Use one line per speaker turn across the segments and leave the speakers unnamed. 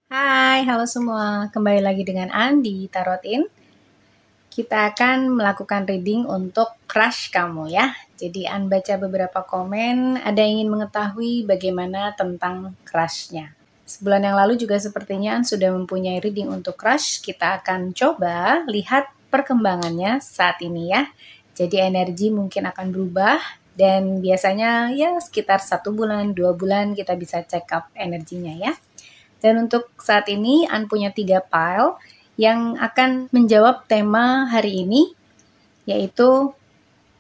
Hai, halo semua. Kembali lagi dengan An di Tarotin. Kita akan melakukan reading untuk crush kamu ya. Jadi An baca beberapa komen, ada yang ingin mengetahui bagaimana tentang crushnya. Sebulan yang lalu juga sepertinya An sudah mempunyai reading untuk crush. Kita akan coba lihat perkembangannya saat ini ya. Jadi energi mungkin akan berubah. Dan biasanya ya sekitar 1 bulan, 2 bulan kita bisa check up energinya ya. Dan untuk saat ini An punya 3 pile yang akan menjawab tema hari ini, yaitu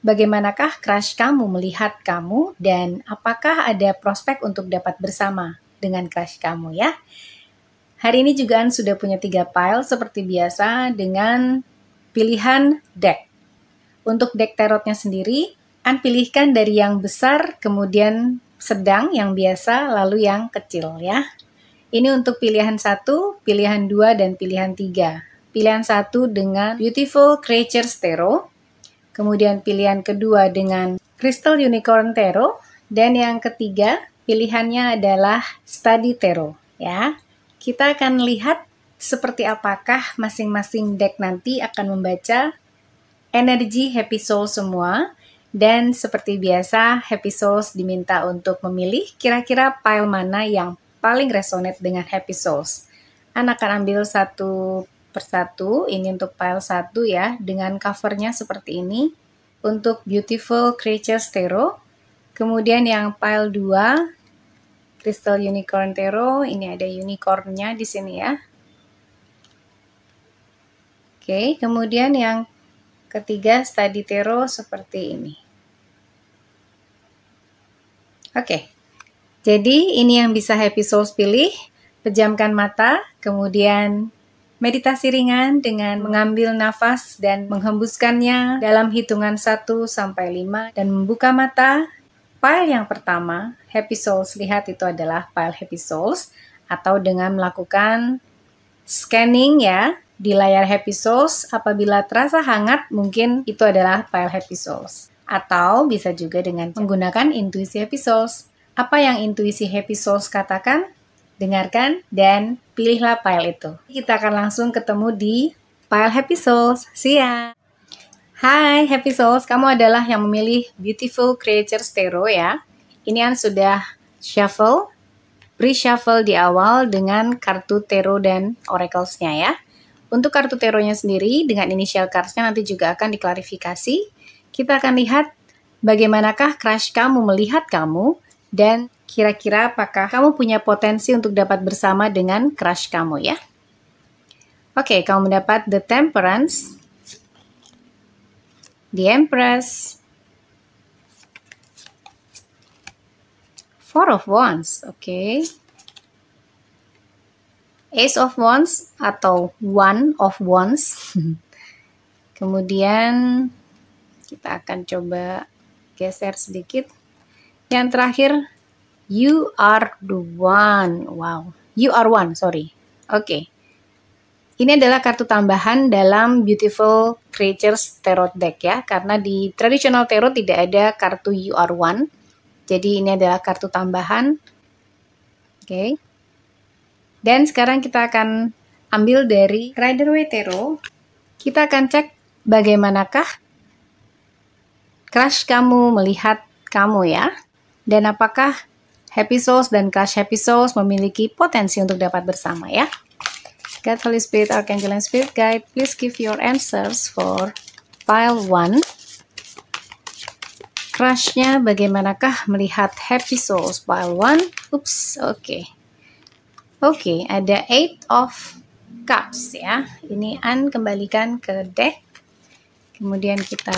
bagaimanakah crush kamu melihat kamu dan apakah ada prospek untuk dapat bersama dengan crush kamu ya. Hari ini juga An sudah punya 3 pile seperti biasa dengan pilihan deck. Untuk deck tarotnya sendiri, An pilihkan dari yang besar, kemudian sedang, yang biasa, lalu yang kecil ya. Ini untuk pilihan 1, pilihan 2, dan pilihan 3. Pilihan 1 dengan Beautiful Creatures Tarot, kemudian pilihan kedua dengan Crystal Unicorn Tarot, dan yang ketiga pilihannya adalah Study Tarot ya. Kita akan lihat seperti apakah masing-masing deck nanti akan membaca energi Happy Soul semua. Dan seperti biasa, Happy Souls diminta untuk memilih kira-kira pile mana yang paling resonate dengan Happy Souls. An akan ambil satu persatu, ini untuk pile 1 ya, dengan covernya seperti ini. Untuk Beautiful Creatures Tarot. Kemudian yang pile 2, Crystal Unicorn Tarot, ini ada unicornnya di sini ya. Oke, kemudian yang ketiga Study Tarot seperti ini. Oke, jadi ini yang bisa Happy Souls pilih. Pejamkan mata, kemudian meditasi ringan dengan mengambil nafas dan menghembuskannya dalam hitungan 1 sampai 5 dan membuka mata. Pile yang pertama, Happy Souls, lihat itu adalah pile Happy Souls, atau dengan melakukan scanning ya di layar Happy Souls. Apabila terasa hangat, mungkin itu adalah pile Happy Souls. Atau bisa juga dengan menggunakan intuisi Happy Souls. Apa yang intuisi Happy Souls katakan? Dengarkan dan pilihlah pile itu. Kita akan langsung ketemu di pile Happy Souls. See ya! Hai Happy Souls, kamu adalah yang memilih Beautiful Creatures Tarot ya. Ini An sudah shuffle, pre-shuffle di awal dengan kartu tarot dan oracles-nya ya. Untuk kartu tarotnya sendiri dengan initial cards-nya nanti juga akan diklarifikasi. Kita akan lihat bagaimanakah crush kamu melihat kamu dan kira-kira apakah kamu punya potensi untuk dapat bersama dengan crush kamu ya. Oke, kamu mendapat The Temperance, The Empress, Four of Wands, oke. Ace of Wands atau One of Wands. Kemudian kita akan coba geser sedikit. Yang terakhir, You Are the One. Wow, You Are One, sorry. Oke. Ini adalah kartu tambahan dalam Beautiful Creatures Tarot Deck ya. Karena di traditional tarot tidak ada kartu You Are One. Jadi ini adalah kartu tambahan. Oke. Dan sekarang kita akan ambil dari Rider-Waite Tarot. Kita akan cek bagaimanakah crush kamu melihat kamu ya. Dan apakah Happy Souls dan crush Happy Souls memiliki potensi untuk dapat bersama ya. God, Holy Spirit, Archangel, and Spirit Guide, please give your answers for pile 1. Crushnya bagaimanakah melihat Happy Souls pile 1? Oops, oke. Oke, ada 8 of Cups ya. Ini An kembalikan ke deck. Kemudian kita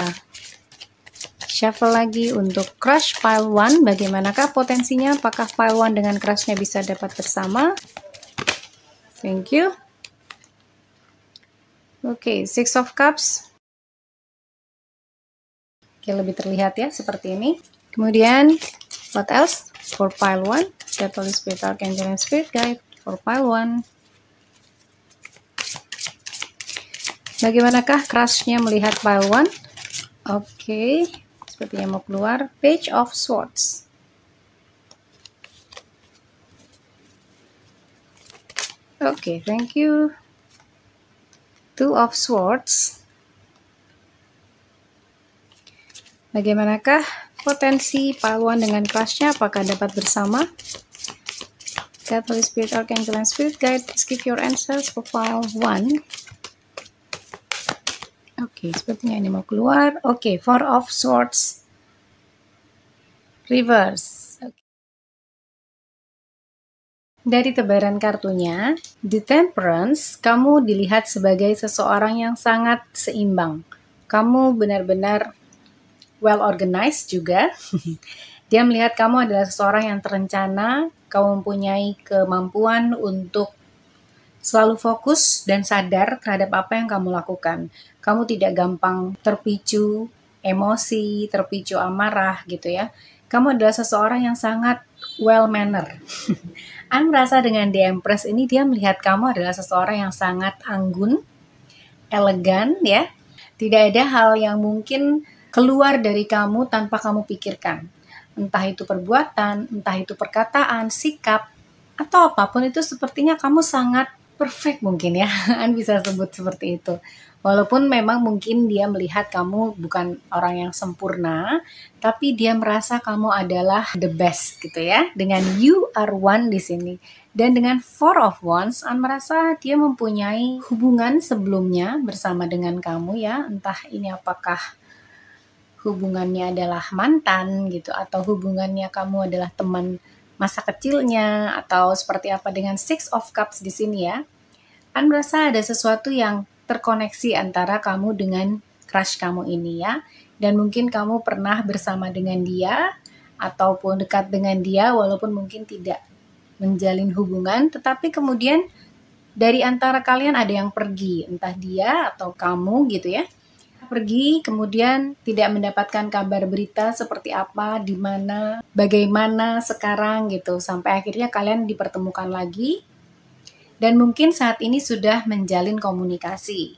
shuffle lagi untuk crush pile 1. Bagaimanakah potensinya? Apakah pile 1 dengan crushnya bisa dapat bersama? Thank you. Oke, Six of Cups. Oke, lebih terlihat ya, seperti ini. Kemudian, what else? For pile 1, Holy Spirit, Archangel, and Spirit Guide. For pile 1. Bagaimanakah crushnya melihat pile 1? Oke, sepertinya mau keluar. Page of Swords. Oke, thank you. Two of Swords. Bagaimanakah potensi pahlawan dengan crushnya? Apakah dapat bersama? God, Holy Spirit, Archangel, and Spirit Guide, please give your answers for file 1. Oke, sepertinya ini mau keluar. Oke, Four of Swords. Reverse. Dari tebaran kartunya, The Temperance, kamu dilihat sebagai seseorang yang sangat seimbang. Kamu benar-benar well organized juga. Dia melihat kamu adalah seseorang yang terencana, kamu mempunyai kemampuan untuk selalu fokus dan sadar terhadap apa yang kamu lakukan. Kamu tidak gampang terpicu emosi, terpicu amarah gitu ya. Kamu adalah seseorang yang sangat well manner. An merasa dengan The Empress ini dia melihat kamu adalah seseorang yang sangat anggun, elegan ya. Tidak ada hal yang mungkin keluar dari kamu tanpa kamu pikirkan. Entah itu perbuatan, entah itu perkataan, sikap, atau apapun itu sepertinya kamu sangat perfect mungkin ya. An bisa sebut seperti itu. Walaupun memang mungkin dia melihat kamu bukan orang yang sempurna, tapi dia merasa kamu adalah the best gitu ya. Dengan you are one di sini. Dan dengan Four of Wands, An merasa dia mempunyai hubungan sebelumnya bersama dengan kamu ya. Entah ini apakah hubungannya adalah mantan gitu, atau hubungannya kamu adalah teman masa kecilnya, atau seperti apa dengan Six of Cups di sini ya. An merasa ada sesuatu yang terkoneksi antara kamu dengan crush kamu ini ya. Dan mungkin kamu pernah bersama dengan dia, ataupun dekat dengan dia, walaupun mungkin tidak menjalin hubungan, tetapi kemudian dari antara kalian ada yang pergi, entah dia atau kamu gitu ya. Pergi, kemudian tidak mendapatkan kabar berita seperti apa, di mana, bagaimana sekarang gitu, sampai akhirnya kalian dipertemukan lagi, dan mungkin saat ini sudah menjalin komunikasi.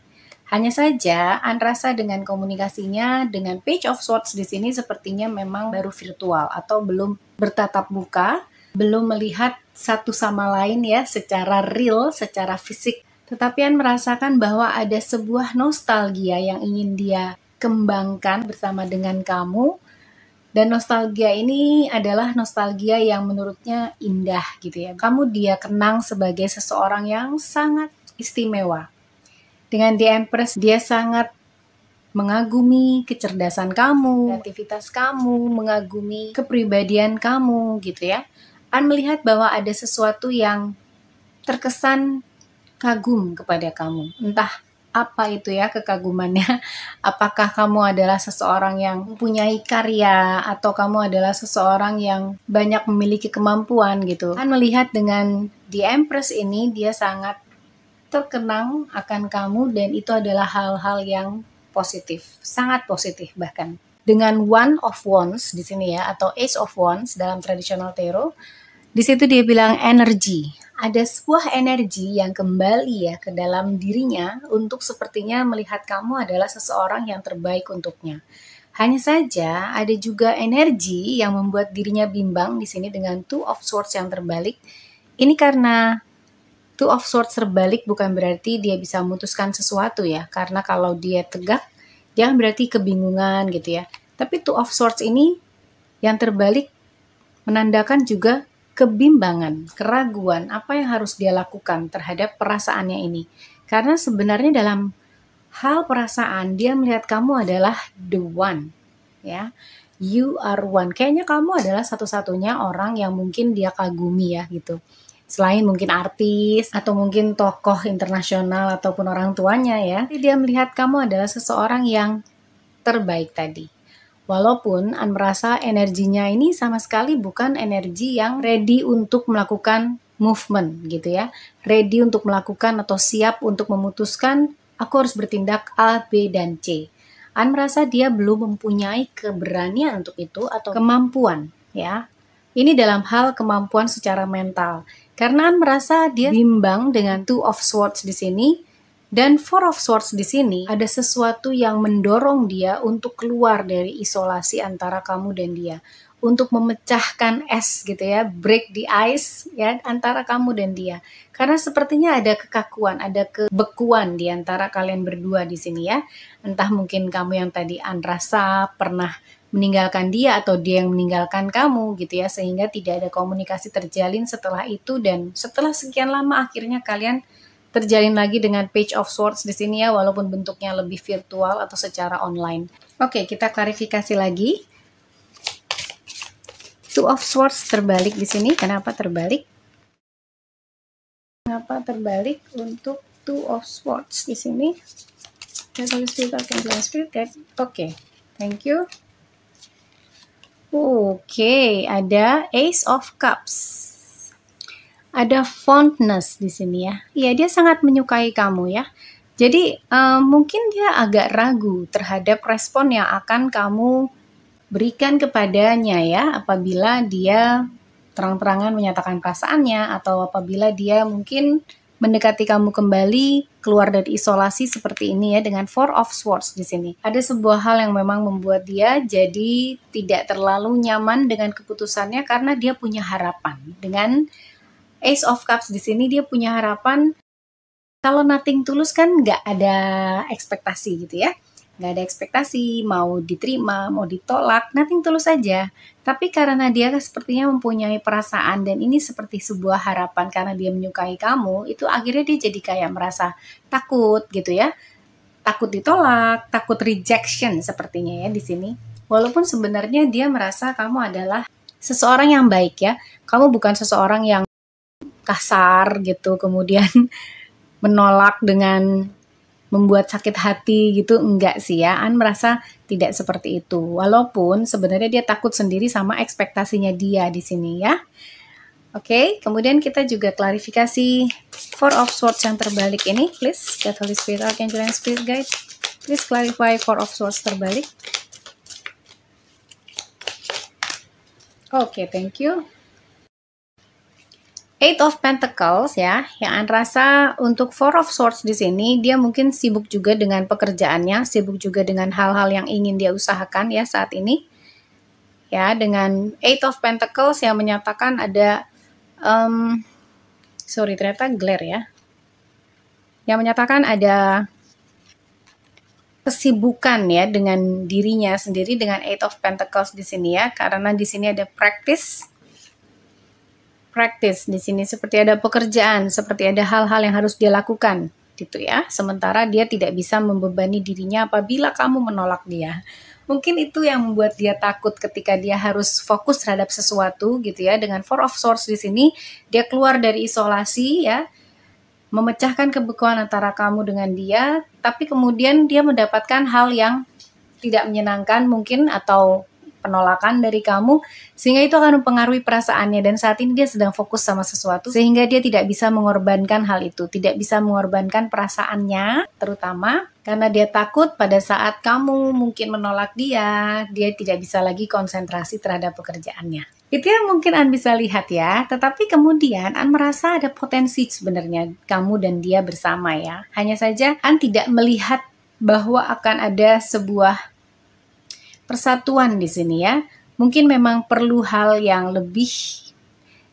Hanya saja, An rasa dengan komunikasinya dengan Page of Swords di sini sepertinya memang baru virtual atau belum bertatap muka, belum melihat satu sama lain ya secara real, secara fisik. Tetapi An merasakan bahwa ada sebuah nostalgia yang ingin dia kembangkan bersama dengan kamu. Dan nostalgia ini adalah nostalgia yang menurutnya indah gitu ya. Kamu dia kenang sebagai seseorang yang sangat istimewa. Dengan The Empress, dia sangat mengagumi kecerdasan kamu, kreativitas kamu, mengagumi kepribadian kamu gitu ya. An melihat bahwa ada sesuatu yang terkesan kagum kepada kamu. Entah apa itu ya kekagumannya. Apakah kamu adalah seseorang yang mempunyai karya, atau kamu adalah seseorang yang banyak memiliki kemampuan gitu. Kan melihat dengan The Empress ini, dia sangat terkenang akan kamu, dan itu adalah hal-hal yang positif, sangat positif bahkan. Dengan One of Wands di sini ya, atau Ace of Wands dalam tradisional tarot, di situ dia bilang energi. Ada sebuah energi yang kembali ya ke dalam dirinya untuk sepertinya melihat kamu adalah seseorang yang terbaik untuknya. Hanya saja ada juga energi yang membuat dirinya bimbang di sini dengan Two of Swords yang terbalik. Ini karena Two of Swords terbalik bukan berarti dia bisa memutuskan sesuatu ya. Karena kalau dia tegak, dia berarti kebingungan gitu ya. Tapi Two of Swords ini yang terbalik menandakan juga kebimbangan, keraguan, apa yang harus dia lakukan terhadap perasaannya ini. Karena sebenarnya dalam hal perasaan, dia melihat kamu adalah the one, ya. You are one. Kayaknya kamu adalah satu-satunya orang yang mungkin dia kagumi ya gitu. Selain mungkin artis, atau mungkin tokoh internasional, ataupun orang tuanya ya. Dia melihat kamu adalah seseorang yang terbaik tadi. Walaupun An merasa energinya ini sama sekali bukan energi yang ready untuk melakukan movement gitu ya. Ready untuk melakukan atau siap untuk memutuskan aku harus bertindak A, B, dan C. An merasa dia belum mempunyai keberanian untuk itu atau kemampuan ya. Ini dalam hal kemampuan secara mental. Karena An merasa dia bimbang dengan Two of Swords di sini. Dan Four of Swords di sini ada sesuatu yang mendorong dia untuk keluar dari isolasi antara kamu dan dia. untuk memecahkan es gitu ya, break the ice ya antara kamu dan dia. Karena sepertinya ada kekakuan, ada kebekuan di antara kalian berdua di sini ya. Entah mungkin kamu yang tadi rasa pernah meninggalkan dia atau dia yang meninggalkan kamu gitu ya, sehingga tidak ada komunikasi terjalin setelah itu, dan setelah sekian lama akhirnya kalian terjalin lagi dengan Page of Swords di sini ya, walaupun bentuknya lebih virtual atau secara online. Oke, kita klarifikasi lagi. Two of Swords terbalik di sini. Kenapa terbalik? Kenapa terbalik untuk Two of Swords di sini? Oke, thank you. Oke, ada Ace of Cups. Ada fondness di sini ya. Iya, dia sangat menyukai kamu ya. Jadi mungkin dia agak ragu terhadap respon yang akan kamu berikan kepadanya ya, apabila dia terang-terangan menyatakan perasaannya, atau apabila dia mungkin mendekati kamu kembali, keluar dari isolasi seperti ini ya, dengan Four of Swords di sini. Ada sebuah hal yang memang membuat dia jadi tidak terlalu nyaman dengan keputusannya, karena dia punya harapan. Dengan Ace of Cups di sini dia punya harapan. Kalau nothing tulus kan nggak ada ekspektasi gitu ya. Nggak ada ekspektasi, mau diterima, mau ditolak, nothing tulus saja. Tapi karena dia sepertinya mempunyai perasaan, dan ini seperti sebuah harapan karena dia menyukai kamu, itu akhirnya dia jadi kayak merasa takut gitu ya. Takut ditolak, takut rejection sepertinya ya di sini. Walaupun sebenarnya dia merasa kamu adalah seseorang yang baik ya. Kamu bukan seseorang yang kasar gitu, kemudian menolak dengan membuat sakit hati gitu, enggak sih ya. An merasa tidak seperti itu. Walaupun sebenarnya dia takut sendiri sama ekspektasinya dia di sini ya. Oke, kemudian kita juga klarifikasi Four of Swords yang terbalik ini. Please, God Holy Spirit, Archangel and Spirit Guide, please clarify Four of Swords terbalik. Oke, thank you. Eight of Pentacles ya, yang rasa untuk Four of Swords di sini dia mungkin sibuk juga dengan pekerjaannya, sibuk juga dengan hal-hal yang ingin dia usahakan ya saat ini. Ya, dengan Eight of Pentacles yang menyatakan ada ternyata glare ya. Yang menyatakan ada kesibukan ya dengan dirinya sendiri dengan Eight of Pentacles di sini ya, karena di sini ada practice di sini, seperti ada pekerjaan, seperti ada hal-hal yang harus dia lakukan gitu ya. Sementara dia tidak bisa membebani dirinya apabila kamu menolak dia. Mungkin itu yang membuat dia takut ketika dia harus fokus terhadap sesuatu gitu ya. Dengan Four of Swords di sini, dia keluar dari isolasi ya, memecahkan kebekuan antara kamu dengan dia, tapi kemudian dia mendapatkan hal yang tidak menyenangkan mungkin, atau penolakan dari kamu, sehingga itu akan mempengaruhi perasaannya, dan saat ini dia sedang fokus sama sesuatu sehingga dia tidak bisa mengorbankan hal itu, tidak bisa mengorbankan perasaannya, terutama karena dia takut pada saat kamu mungkin menolak dia tidak bisa lagi konsentrasi terhadap pekerjaannya. Itu yang mungkin An bisa lihat ya, tetapi kemudian An merasa ada potensi sebenarnya kamu dan dia bersama ya. Hanya saja An tidak melihat bahwa akan ada sebuah persatuan di sini ya. Mungkin memang perlu hal yang lebih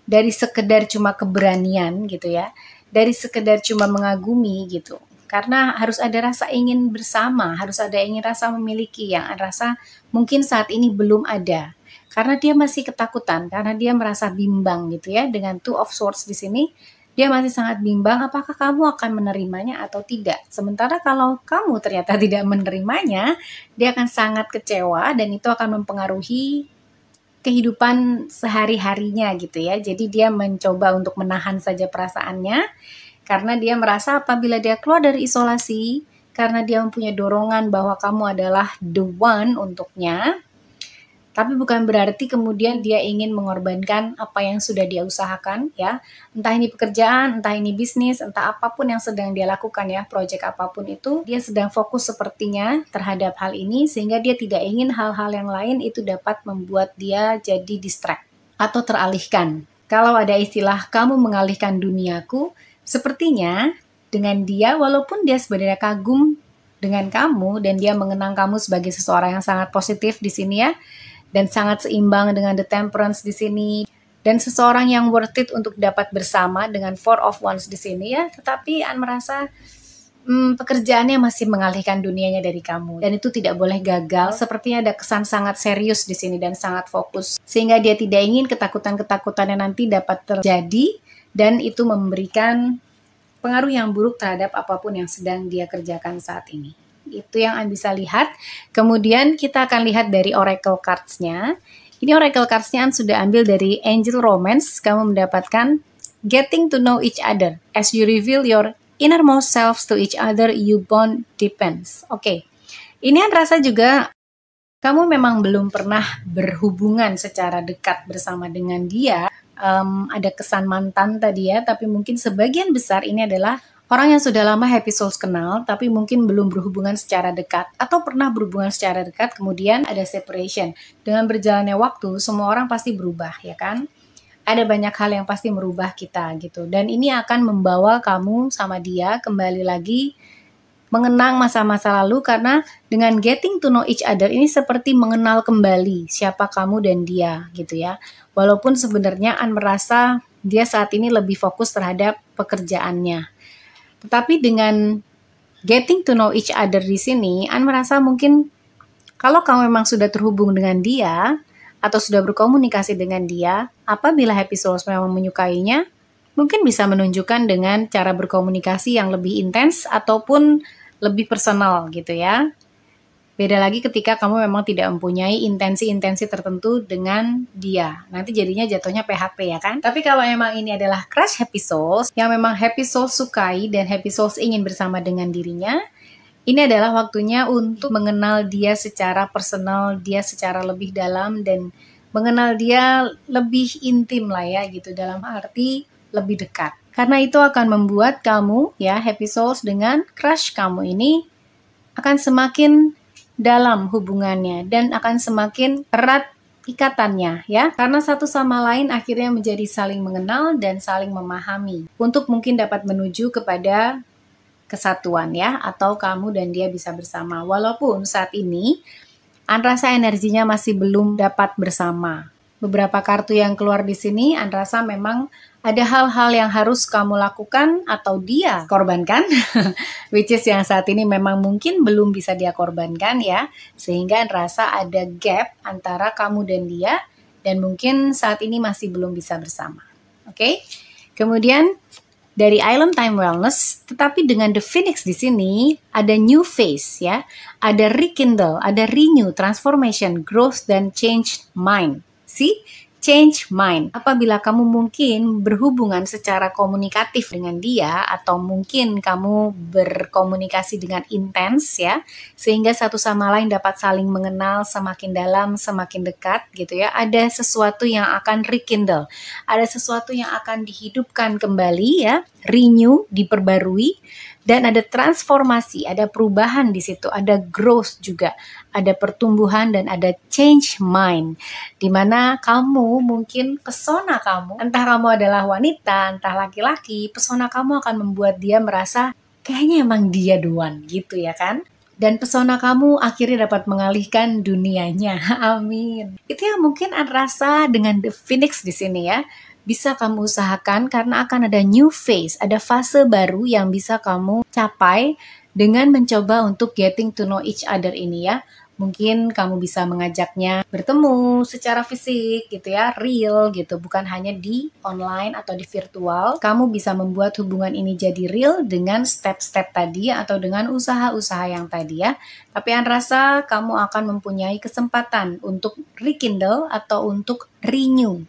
dari sekedar cuma keberanian gitu ya. Dari sekedar cuma mengagumi gitu. Karena harus ada rasa ingin bersama, harus ada ingin rasa memiliki yang rasa mungkin saat ini belum ada. Karena dia masih ketakutan, karena dia merasa bimbang gitu ya. Dengan Two of Swords di sini, dia masih sangat bimbang apakah kamu akan menerimanya atau tidak. Sementara kalau kamu ternyata tidak menerimanya, dia akan sangat kecewa, dan itu akan mempengaruhi kehidupan sehari-harinya gitu ya. Jadi dia mencoba untuk menahan saja perasaannya, karena dia merasa apabila dia keluar dari isolasi, karena dia mempunyai dorongan bahwa kamu adalah the one untuknya. Tapi bukan berarti kemudian dia ingin mengorbankan apa yang sudah dia usahakan ya. Entah ini pekerjaan, entah ini bisnis, entah apapun yang sedang dia lakukan ya, proyek apapun itu, dia sedang fokus sepertinya terhadap hal ini, sehingga dia tidak ingin hal-hal yang lain itu dapat membuat dia jadi distract atau teralihkan. Kalau ada istilah kamu mengalihkan duniaku, sepertinya dengan dia, walaupun dia sebenarnya kagum dengan kamu dan dia mengenang kamu sebagai seseorang yang sangat positif di sini ya, dan sangat seimbang dengan the Temperance di sini. Dan seseorang yang worth it untuk dapat bersama dengan Four of Wands di sini ya. Tetapi An merasa pekerjaannya masih mengalihkan dunianya dari kamu, dan itu tidak boleh gagal. Sepertinya ada kesan sangat serius di sini dan sangat fokus, sehingga dia tidak ingin ketakutan-ketakutannya nanti dapat terjadi dan itu memberikan pengaruh yang buruk terhadap apapun yang sedang dia kerjakan saat ini. Itu yang Anda bisa lihat. Kemudian kita akan lihat dari Oracle Cards-nya. Ini Oracle Cards-nya Anda sudah ambil dari Angel Romance. Kamu mendapatkan Getting to know each other. As you reveal your innermost selves to each other, you bond deepens. Oke. Ini Anda rasa juga kamu memang belum pernah berhubungan secara dekat bersama dengan dia. Ada kesan mantan tadi ya, tapi mungkin sebagian besar ini adalah orang yang sudah lama happy souls kenal, tapi mungkin belum berhubungan secara dekat, atau pernah berhubungan secara dekat, kemudian ada separation. Dengan berjalannya waktu, semua orang pasti berubah, ya kan? Ada banyak hal yang pasti merubah kita gitu. Dan ini akan membawa kamu sama dia kembali lagi mengenang masa-masa lalu, karena dengan getting to know each other ini seperti mengenal kembali siapa kamu dan dia gitu ya. Walaupun sebenarnya An merasa dia saat ini lebih fokus terhadap pekerjaannya. Tetapi dengan getting to know each other di sini, An merasa mungkin kalau kamu memang sudah terhubung dengan dia atau sudah berkomunikasi dengan dia, apabila happy souls memang menyukainya, mungkin bisa menunjukkan dengan cara berkomunikasi yang lebih intens ataupun lebih personal gitu ya. Beda lagi ketika kamu memang tidak mempunyai intensi-intensi tertentu dengan dia. Nanti jadinya jatuhnya PHP ya kan? Tapi kalau memang ini adalah crush happy souls, yang memang happy souls sukai dan happy souls ingin bersama dengan dirinya, ini adalah waktunya untuk mengenal dia secara personal, dia secara lebih dalam, dan mengenal dia lebih intim lah ya gitu, dalam arti lebih dekat. Karena itu akan membuat kamu ya happy souls dengan crush kamu ini akan semakin dalam hubungannya dan akan semakin erat ikatannya ya. Karena satu sama lain akhirnya menjadi saling mengenal dan saling memahami untuk mungkin dapat menuju kepada kesatuan ya, atau kamu dan dia bisa bersama. Walaupun saat ini An rasa energinya masih belum dapat bersama. Beberapa kartu yang keluar di sini, An rasa memang ada hal-hal yang harus kamu lakukan atau dia korbankan, which is yang saat ini memang mungkin belum bisa dia korbankan ya, sehingga An rasa ada gap antara kamu dan dia, dan mungkin saat ini masih belum bisa bersama. Oke? Kemudian dari Island Time Wellness, tetapi dengan The Phoenix di sini ada new phase ya, ada rekindle, ada renew, transformation, growth dan change mind. See? Change mind. Apabila kamu mungkin berhubungan secara komunikatif dengan dia, atau mungkin kamu berkomunikasi dengan intens ya, sehingga satu sama lain dapat saling mengenal semakin dalam, semakin dekat gitu ya, ada sesuatu yang akan rekindle, ada sesuatu yang akan dihidupkan kembali ya, renew, diperbarui, dan ada transformasi, ada perubahan di situ, ada growth juga, ada pertumbuhan dan ada change mind, di mana kamu mungkin pesona kamu, entah kamu adalah wanita, entah laki-laki, pesona kamu akan membuat dia merasa kayaknya emang dia doang gitu ya kan? Dan pesona kamu akhirnya dapat mengalihkan dunianya. Amin. Itu yang mungkin An rasa dengan The Phoenix di sini ya. Bisa kamu usahakan karena akan ada new phase, ada fase baru yang bisa kamu capai dengan mencoba untuk getting to know each other ini ya. Mungkin kamu bisa mengajaknya bertemu secara fisik gitu ya, real gitu, bukan hanya di online atau di virtual. Kamu bisa membuat hubungan ini jadi real dengan step-step tadi atau dengan usaha-usaha yang tadi ya. Tapi An rasa kamu akan mempunyai kesempatan untuk rekindle atau untuk renew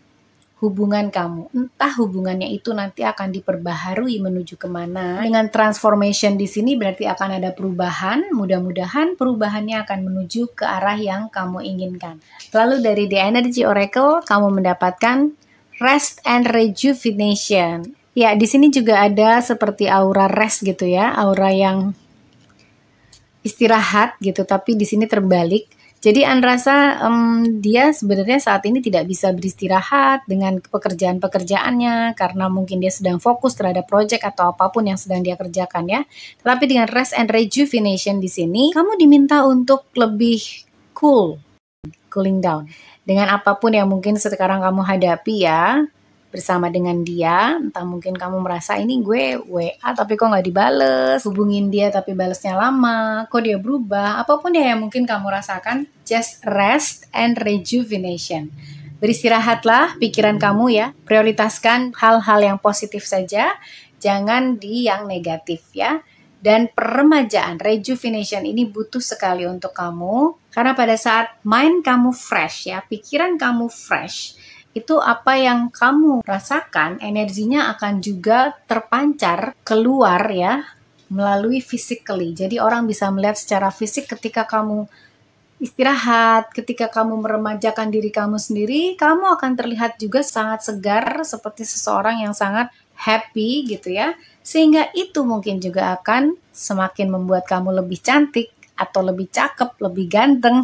hubungan kamu. Entah hubungannya itu nanti akan diperbaharui menuju kemana. Dengan transformation di sini berarti akan ada perubahan. Mudah-mudahan perubahannya akan menuju ke arah yang kamu inginkan. Lalu dari The Energy Oracle, kamu mendapatkan Rest and Rejuvenation. Ya, di sini juga ada seperti aura rest gitu ya, aura yang istirahat gitu, tapi di sini terbalik. Jadi An rasa dia sebenarnya saat ini tidak bisa beristirahat dengan pekerjaan-pekerjaannya karena mungkin dia sedang fokus terhadap project atau apapun yang sedang dia kerjakan ya. Tetapi dengan Rest and Rejuvenation di sini, kamu diminta untuk lebih cool, cooling down. Dengan apapun yang mungkin sekarang kamu hadapi ya, bersama dengan dia, entah mungkin kamu merasa ini gue WA tapi kok nggak dibales, hubungin dia tapi balesnya lama, kok dia berubah, apapun ya yang mungkin kamu rasakan, just rest and rejuvenation. Beristirahatlah pikiran kamu ya, prioritaskan hal-hal yang positif saja, jangan di yang negatif ya. Dan peremajaan, rejuvenation ini butuh sekali untuk kamu, karena pada saat mind kamu fresh ya, pikiran kamu fresh, itu apa yang kamu rasakan, energinya akan juga terpancar keluar ya, melalui physically. Jadi orang bisa melihat secara fisik ketika kamu istirahat, ketika kamu meremajakan diri kamu sendiri, kamu akan terlihat juga sangat segar, seperti seseorang yang sangat happy gitu ya. Sehingga itu mungkin juga akan semakin membuat kamu lebih cantik, atau lebih cakep, lebih ganteng.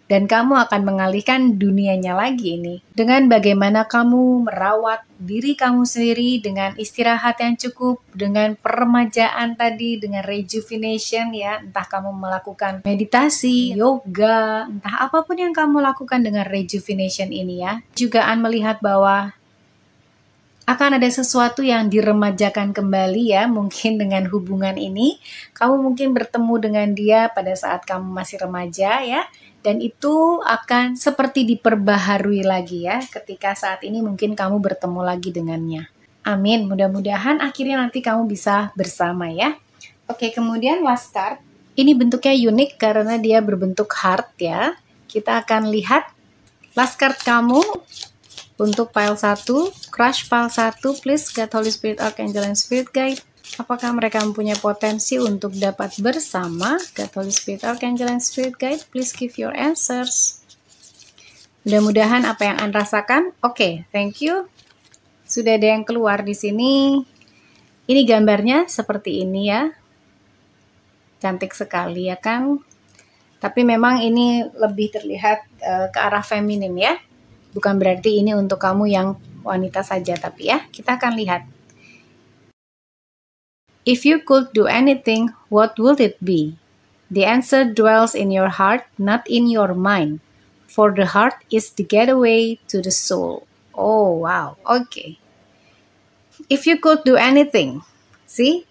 Dan kamu akan mengalihkan dunianya lagi ini. Dengan bagaimana kamu merawat diri kamu sendiri dengan istirahat yang cukup, dengan peremajaan tadi, dengan rejuvenation ya, entah kamu melakukan meditasi, yoga, entah apapun yang kamu lakukan dengan rejuvenation ini ya. Jugaan melihat bahwa akan ada sesuatu yang diremajakan kembali ya, mungkin dengan hubungan ini. Kamu mungkin bertemu dengan dia pada saat kamu masih remaja ya, dan itu akan seperti diperbaharui lagi ya, ketika saat ini mungkin kamu bertemu lagi dengannya. Amin, mudah-mudahan akhirnya nanti kamu bisa bersama ya. Oke, kemudian last card. Ini bentuknya unik karena dia berbentuk heart ya. Kita akan lihat last card kamu. Untuk pile 1, crush pile 1, please get Holy Spirit, Archangel, and Spirit Guide. Apakah mereka mempunyai potensi untuk dapat bersama? Get Holy Spirit, Archangel, and Spirit Guide, please give your answers. Mudah-mudahan apa yang Anda rasakan. Oke, thank you. Sudah ada yang keluar di sini. Ini gambarnya seperti ini ya. Cantik sekali ya kan? Tapi memang ini lebih terlihat ke arah feminim ya. Bukan berarti ini untuk kamu yang wanita saja, tapi ya, kita akan lihat. If you could do anything, what would it be? The answer dwells in your heart, not in your mind. For the heart is the gateway to the soul. Oh, wow. Okay. If you could do anything. See?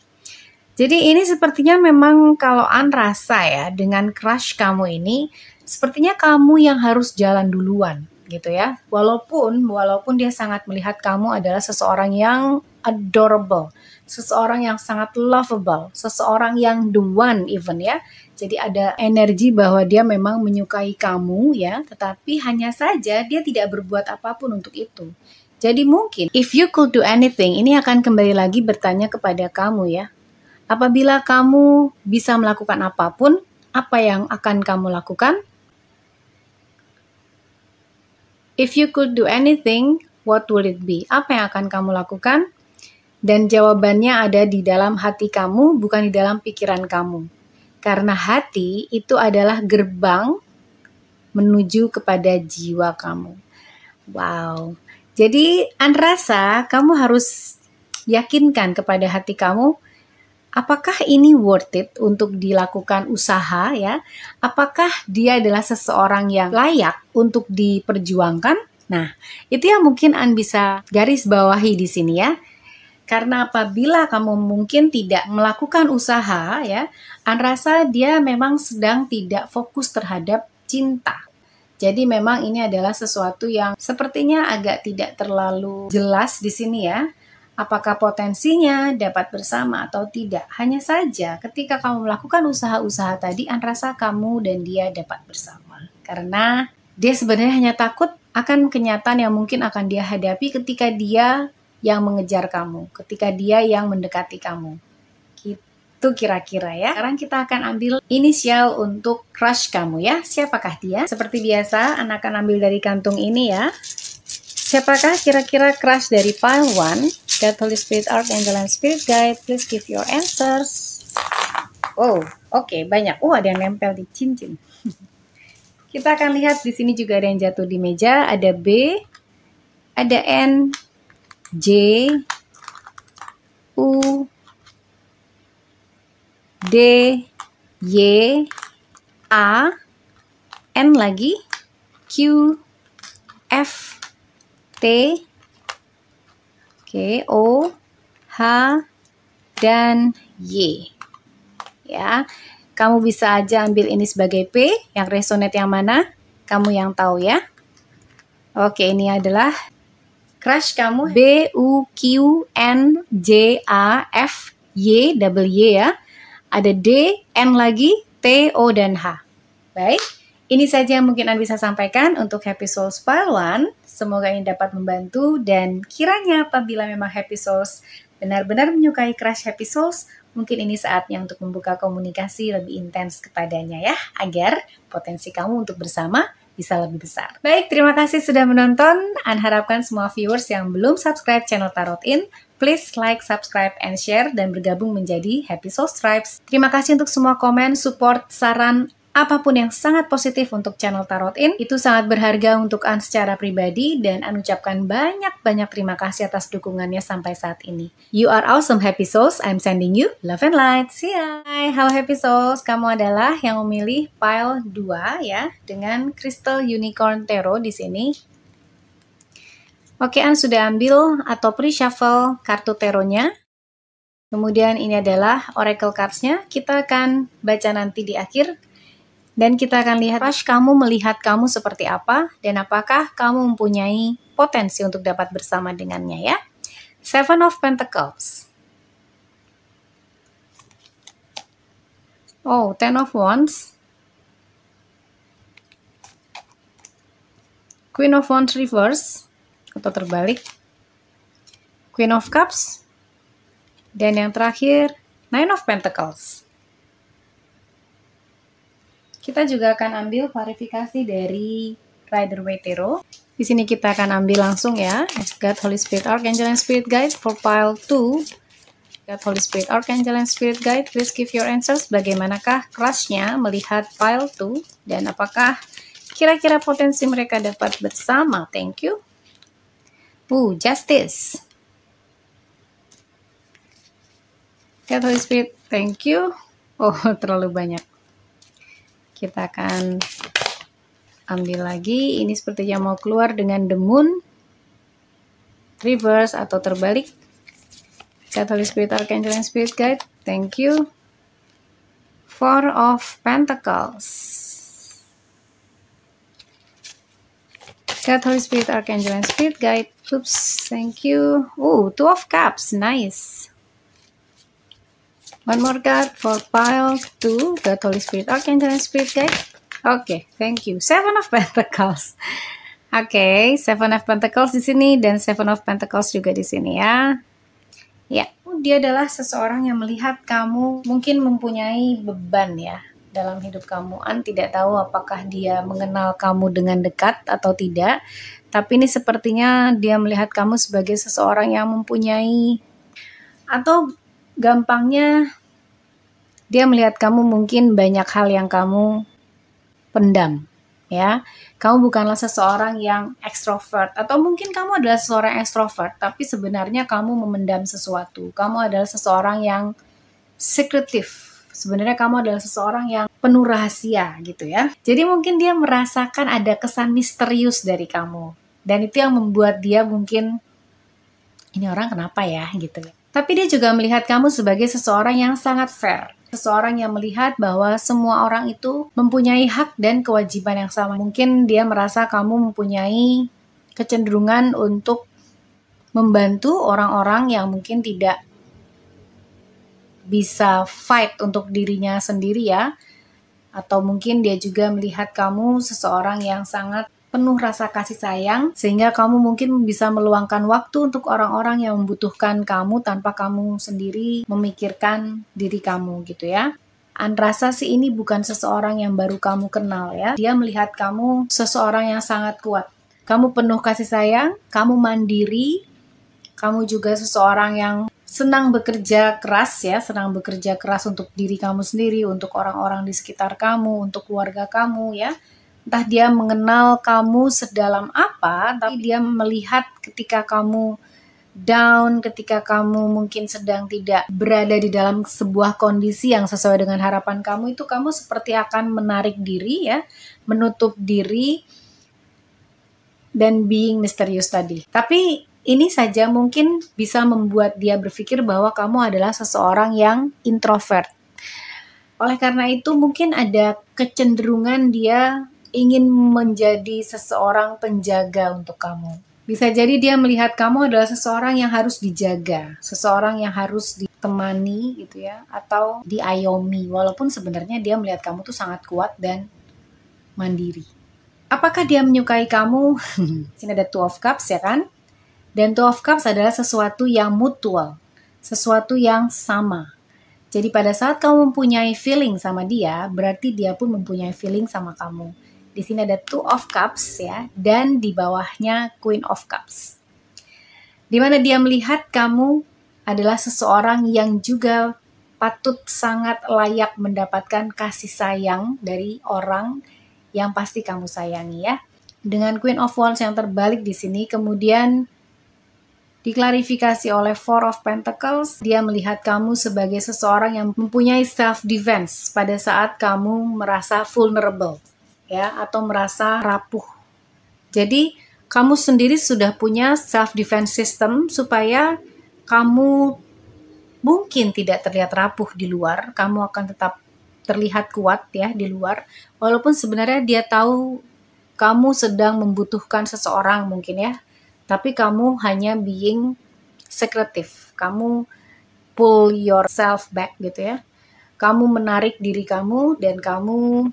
Jadi ini sepertinya memang kalau An rasa ya, dengan crush kamu ini, sepertinya kamu yang harus jalan duluan. Gitu ya, walaupun dia sangat melihat kamu adalah seseorang yang adorable, seseorang yang sangat lovable, seseorang yang the one even ya. Jadi ada energi bahwa dia memang menyukai kamu ya, tetapi hanya saja dia tidak berbuat apapun untuk itu. Jadi mungkin if you could do anything, ini akan kembali lagi bertanya kepada kamu ya. Apabila kamu bisa melakukan apapun, apa yang akan kamu lakukan? If you could do anything, what would it be? Apa yang akan kamu lakukan? Dan jawabannya ada di dalam hati kamu, bukan di dalam pikiran kamu. Karena hati itu adalah gerbang menuju kepada jiwa kamu. Wow. Jadi, Anda rasa kamu harus yakinkan kepada hati kamu, apakah ini worth it untuk dilakukan usaha ya? Apakah dia adalah seseorang yang layak untuk diperjuangkan? Nah, itu yang mungkin An bisa garis bawahi di sini ya. Karena apabila kamu mungkin tidak melakukan usaha ya, An rasa dia memang sedang tidak fokus terhadap cinta. Jadi memang ini adalah sesuatu yang sepertinya agak tidak terlalu jelas di sini ya. Apakah potensinya dapat bersama atau tidak. Hanya saja ketika kamu melakukan usaha-usaha tadi, An rasa kamu dan dia dapat bersama. Karena dia sebenarnya hanya takut akan kenyataan yang mungkin akan dia hadapi ketika dia yang mengejar kamu, ketika dia yang mendekati kamu. Gitu kira-kira ya. Sekarang kita akan ambil inisial untuk crush kamu ya. Siapakah dia? Seperti biasa, An akan ambil dari kantung ini ya. Siapakah kira-kira crush dari pile 1? God, Holy Spirit, Archangel, and Spirit Guide, please give your answers. Oh, oke, banyak. Ada yang nempel di cincin. Kita akan lihat di sini juga ada yang jatuh di meja. Ada B, ada N, J, U, D, Y, A, N lagi, Q, F, T, O, H, dan Y. Ya, kamu bisa aja ambil ini sebagai P, yang resonate yang mana? Kamu yang tahu ya. Oke, ini adalah crush kamu, B, U, Q, N, J, A, F, Y, double Y ya. Ada D, N lagi, T, O, dan H. Baik, ini saja yang mungkin Anda bisa sampaikan untuk Happy Souls Pile 1. Semoga ini dapat membantu, dan kiranya apabila memang Happy Souls benar-benar menyukai crush Happy Souls, mungkin ini saatnya untuk membuka komunikasi lebih intens kepadanya ya, agar potensi kamu untuk bersama bisa lebih besar. Baik, terima kasih sudah menonton. An harapkan semua viewers yang belum subscribe channel Tarot In, please like, subscribe, and share, dan bergabung menjadi Happy Souls Tribes. Terima kasih untuk semua komen, support, saran, apapun yang sangat positif untuk channel Tarot In. Itu sangat berharga untuk An secara pribadi, dan An ucapkan banyak-banyak terima kasih atas dukungannya sampai saat ini. You are awesome Happy Souls. I'm sending you love and light. See ya. Hai, halo Happy Souls. Kamu adalah yang memilih pile 2 ya, dengan Crystal Unicorn Tarot di sini. Oke, An sudah ambil atau pre-shuffle kartu tarotnya. Kemudian ini adalah oracle cards-nya. Kita akan baca nanti di akhir. Dan kita akan lihat crush kamu melihat kamu seperti apa, dan apakah kamu mempunyai potensi untuk dapat bersama dengannya ya. Seven of Pentacles. Oh, Ten of Wands. Queen of Wands reverse, atau terbalik. Queen of Cups. Dan yang terakhir, Nine of Pentacles. Kita juga akan ambil klarifikasi dari Rider-Waite Tarot. Di sini kita akan ambil langsung ya. God, Holy Spirit, Archangel, and Spirit Guide for pile 2. God, Holy Spirit, Archangel, and Spirit Guide, please give your answers. Bagaimanakah crush-nya melihat pile 2? Dan apakah kira-kira potensi mereka dapat bersama? Thank you. Justice. God, Holy Spirit, thank you. Oh, terlalu banyak. Kita akan ambil lagi. Ini sepertinya mau keluar dengan The Moon, reverse atau terbalik. God, Holy Spirit, Archangel, and Spirit Guide, thank you. Four of Pentacles. God, Holy Spirit, Archangel, and Spirit Guide. Oops, thank you. Two of Cups, nice. One more card for pile 2. God, Holy Spirit, Archangel, and Spirit Guide. Okay, thank you. Seven of Pentacles. Okay, Seven of Pentacles di sini dan Seven of Pentacles juga di sini ya. Ya, dia adalah seseorang yang melihat kamu mungkin mempunyai beban ya dalam hidup kamu. An tidak tahu apakah dia mengenal kamu dengan dekat atau tidak. Tapi ini sepertinya dia melihat kamu sebagai seseorang yang mempunyai, atau gampangnya dia melihat kamu mungkin banyak hal yang kamu pendam ya. Kamu bukanlah seseorang yang ekstrovert, atau mungkin kamu adalah seseorang ekstrovert tapi sebenarnya kamu memendam sesuatu. Kamu adalah seseorang yang secretive. Sebenarnya kamu adalah seseorang yang penuh rahasia gitu ya. Jadi mungkin dia merasakan ada kesan misterius dari kamu, dan itu yang membuat dia mungkin, ini orang kenapa ya gitu. Tapi dia juga melihat kamu sebagai seseorang yang sangat fair. Seseorang yang melihat bahwa semua orang itu mempunyai hak dan kewajiban yang sama. Mungkin dia merasa kamu mempunyai kecenderungan untuk membantu orang-orang yang mungkin tidak bisa fight untuk dirinya sendiri ya. Atau mungkin dia juga melihat kamu seseorang yang sangat penuh rasa kasih sayang, sehingga kamu mungkin bisa meluangkan waktu untuk orang-orang yang membutuhkan kamu tanpa kamu sendiri memikirkan diri kamu gitu ya. An rasa sih ini bukan seseorang yang baru kamu kenal ya. Dia melihat kamu seseorang yang sangat kuat. Kamu penuh kasih sayang, kamu mandiri, kamu juga seseorang yang senang bekerja keras ya, senang bekerja keras untuk diri kamu sendiri, untuk orang-orang di sekitar kamu, untuk keluarga kamu ya. Entah dia mengenal kamu sedalam apa, tapi dia melihat ketika kamu down, ketika kamu mungkin sedang tidak berada di dalam sebuah kondisi yang sesuai dengan harapan kamu, itu kamu seperti akan menarik diri ya, menutup diri dan being misterius tadi. Tapi ini saja mungkin bisa membuat dia berpikir bahwa kamu adalah seseorang yang introvert. Oleh karena itu mungkin ada kecenderungan dia ingin menjadi seseorang penjaga untuk kamu. Bisa jadi dia melihat kamu adalah seseorang yang harus dijaga, seseorang yang harus ditemani gitu ya, atau diayomi, walaupun sebenarnya dia melihat kamu tuh sangat kuat dan mandiri. Apakah dia menyukai kamu? Sini ada Two of Cups ya kan? Dan Two of Cups adalah sesuatu yang mutual, sesuatu yang sama. Jadi pada saat kamu mempunyai feeling sama dia, berarti dia pun mempunyai feeling sama kamu. Di sini ada Two of Cups ya, dan di bawahnya Queen of Cups. Di mana dia melihat kamu adalah seseorang yang juga patut sangat layak mendapatkan kasih sayang dari orang yang pasti kamu sayangi ya. Dengan Queen of Wands yang terbalik di sini, kemudian diklarifikasi oleh Four of Pentacles, dia melihat kamu sebagai seseorang yang mempunyai self-defense pada saat kamu merasa vulnerable. Ya, atau merasa rapuh. Jadi kamu sendiri sudah punya self defense system supaya kamu mungkin tidak terlihat rapuh di luar, kamu akan tetap terlihat kuat ya di luar, walaupun sebenarnya dia tahu kamu sedang membutuhkan seseorang mungkin ya, tapi kamu hanya being secretive, kamu pull yourself back gitu ya, kamu menarik diri kamu dan kamu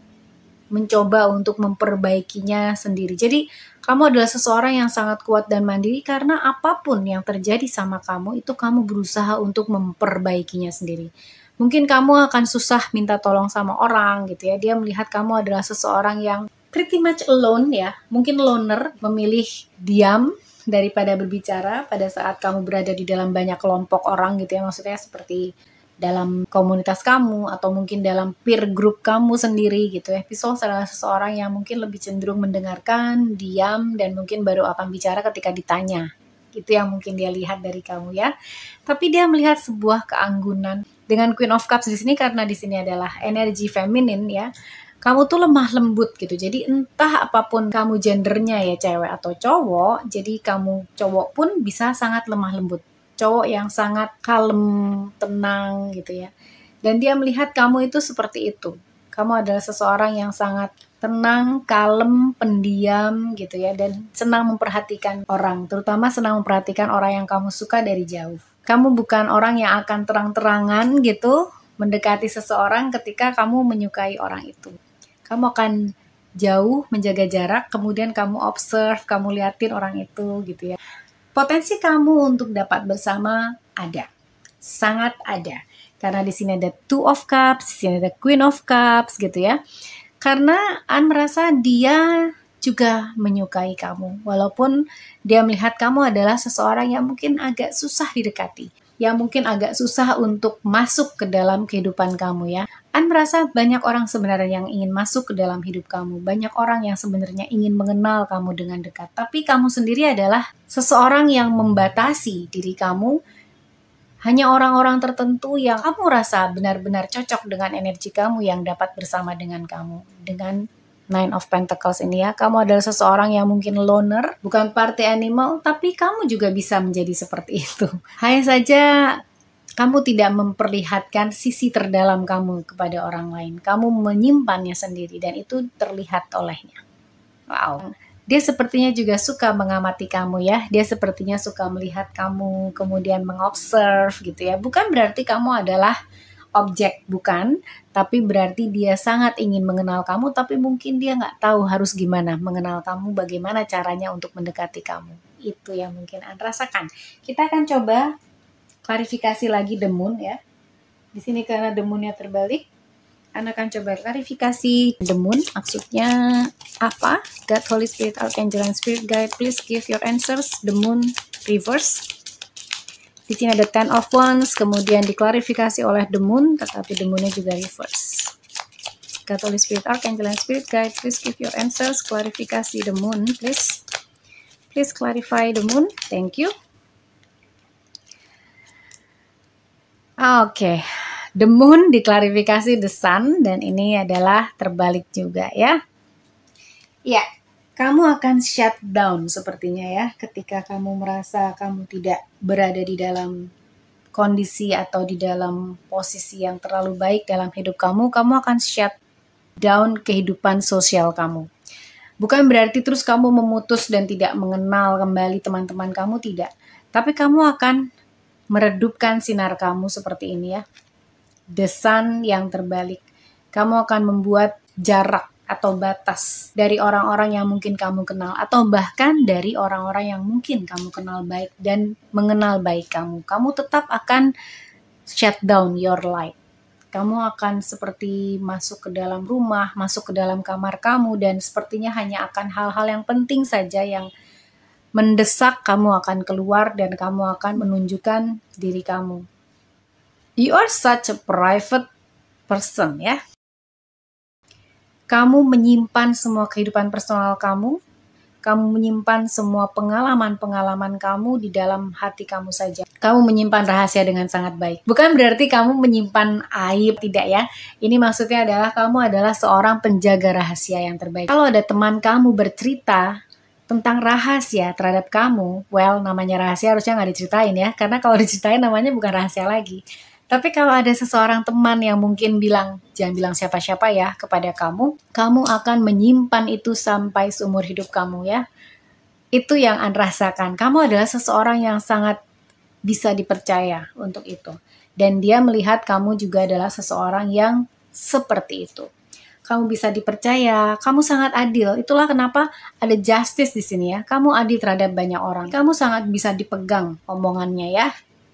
mencoba untuk memperbaikinya sendiri. Jadi kamu adalah seseorang yang sangat kuat dan mandiri karena apapun yang terjadi sama kamu itu kamu berusaha untuk memperbaikinya sendiri. Mungkin kamu akan susah minta tolong sama orang gitu ya. Dia melihat kamu adalah seseorang yang pretty much alone ya. Mungkin loner, memilih diam daripada berbicara pada saat kamu berada di dalam banyak kelompok orang gitu ya. Maksudnya seperti dalam komunitas kamu atau mungkin dalam peer group kamu sendiri gitu ya. Pisces adalah seseorang yang mungkin lebih cenderung mendengarkan, diam, dan mungkin baru akan bicara ketika ditanya. Itu yang mungkin dia lihat dari kamu ya. Tapi dia melihat sebuah keanggunan. Dengan Queen of Cups di sini karena di sini adalah energi feminin ya. Kamu tuh lemah lembut gitu. Jadi entah apapun kamu gendernya ya, cewek atau cowok, jadi kamu cowok pun bisa sangat lemah lembut. Cowok yang sangat kalem, tenang gitu ya. Dan dia melihat kamu itu seperti itu. Kamu adalah seseorang yang sangat tenang, kalem, pendiam gitu ya. Dan senang memperhatikan orang. Terutama senang memperhatikan orang yang kamu suka dari jauh. Kamu bukan orang yang akan terang-terangan gitu mendekati seseorang ketika kamu menyukai orang itu. Kamu akan jauh, menjaga jarak, kemudian kamu observe, kamu liatin orang itu gitu ya. Potensi kamu untuk dapat bersama ada, sangat ada. Karena di sini ada Two of Cups, di sini ada Queen of Cups gitu ya. Karena An merasa dia juga menyukai kamu, walaupun dia melihat kamu adalah seseorang yang mungkin agak susah didekati, yang mungkin agak susah untuk masuk ke dalam kehidupan kamu ya. An merasa banyak orang sebenarnya yang ingin masuk ke dalam hidup kamu. Banyak orang yang sebenarnya ingin mengenal kamu dengan dekat. Tapi kamu sendiri adalah seseorang yang membatasi diri kamu. Hanya orang-orang tertentu yang kamu rasa benar-benar cocok dengan energi kamu yang dapat bersama dengan kamu. Dengan Nine of Pentacles ini ya. Kamu adalah seseorang yang mungkin loner, bukan party animal, tapi kamu juga bisa menjadi seperti itu. Hanya saja kamu tidak memperlihatkan sisi terdalam kamu kepada orang lain. Kamu menyimpannya sendiri dan itu terlihat olehnya. Wow. Dia sepertinya juga suka mengamati kamu ya. Dia sepertinya suka melihat kamu, kemudian mengobserve gitu ya. Bukan berarti kamu adalah objek, bukan. Tapi berarti dia sangat ingin mengenal kamu, tapi mungkin dia nggak tahu harus gimana mengenal kamu, bagaimana caranya untuk mendekati kamu. Itu yang mungkin Anda rasakan. Kita akan coba klarifikasi lagi the moon ya. Di sini karena the moon-nya terbalik, Anda akan coba klarifikasi the moon. Maksudnya apa? God, Holy Spirit, Archangel, and Spirit Guide, please give your answers. The moon reverse. Di sini ada Ten of Wands, kemudian diklarifikasi oleh the moon, tetapi the moon-nya juga reverse. God, Holy Spirit, Archangel, and Spirit Guide, please give your answers. Klarifikasi the moon, please. Please clarify the moon. Thank you. Oke, the moon diklarifikasi the sun, dan ini adalah terbalik juga ya. Ya, kamu akan shut down sepertinya ya, ketika kamu merasa kamu tidak berada di dalam kondisi atau di dalam posisi yang terlalu baik dalam hidup kamu akan shut down kehidupan sosial kamu. Bukan berarti terus kamu memutus dan tidak mengenal kembali teman-teman kamu, tidak. Tapi kamu akan meredupkan sinar kamu seperti ini ya. The sun yang terbalik. Kamu akan membuat jarak atau batas dari orang-orang yang mungkin kamu kenal, atau bahkan dari orang-orang yang mungkin kamu kenal baik dan mengenal baik kamu. Kamu tetap akan shut down your light. Kamu akan seperti masuk ke dalam rumah, masuk ke dalam kamar kamu, dan sepertinya hanya akan hal-hal yang penting saja yang mendesak kamu akan keluar dan kamu akan menunjukkan diri kamu. You are such a private person ya. Kamu menyimpan semua kehidupan personal kamu menyimpan semua pengalaman-pengalaman kamu di dalam hati kamu saja. Kamu menyimpan rahasia dengan sangat baik. Bukan berarti kamu menyimpan aib, tidak ya. Ini maksudnya adalah kamu adalah seorang penjaga rahasia yang terbaik. Kalau ada teman kamu bercerita tentang rahasia terhadap kamu, well, namanya rahasia harusnya nggak diceritain ya. Karena kalau diceritain namanya bukan rahasia lagi. Tapi kalau ada seseorang teman yang mungkin bilang, jangan bilang siapa-siapa ya kepada kamu akan menyimpan itu sampai seumur hidup kamu ya. Itu yang Anda rasakan. Kamu adalah seseorang yang sangat bisa dipercaya untuk itu. Dan dia melihat kamu juga adalah seseorang yang seperti itu. Kamu bisa dipercaya, kamu sangat adil. Itulah kenapa ada justice di sini ya. Kamu adil terhadap banyak orang. Kamu sangat bisa dipegang omongannya ya.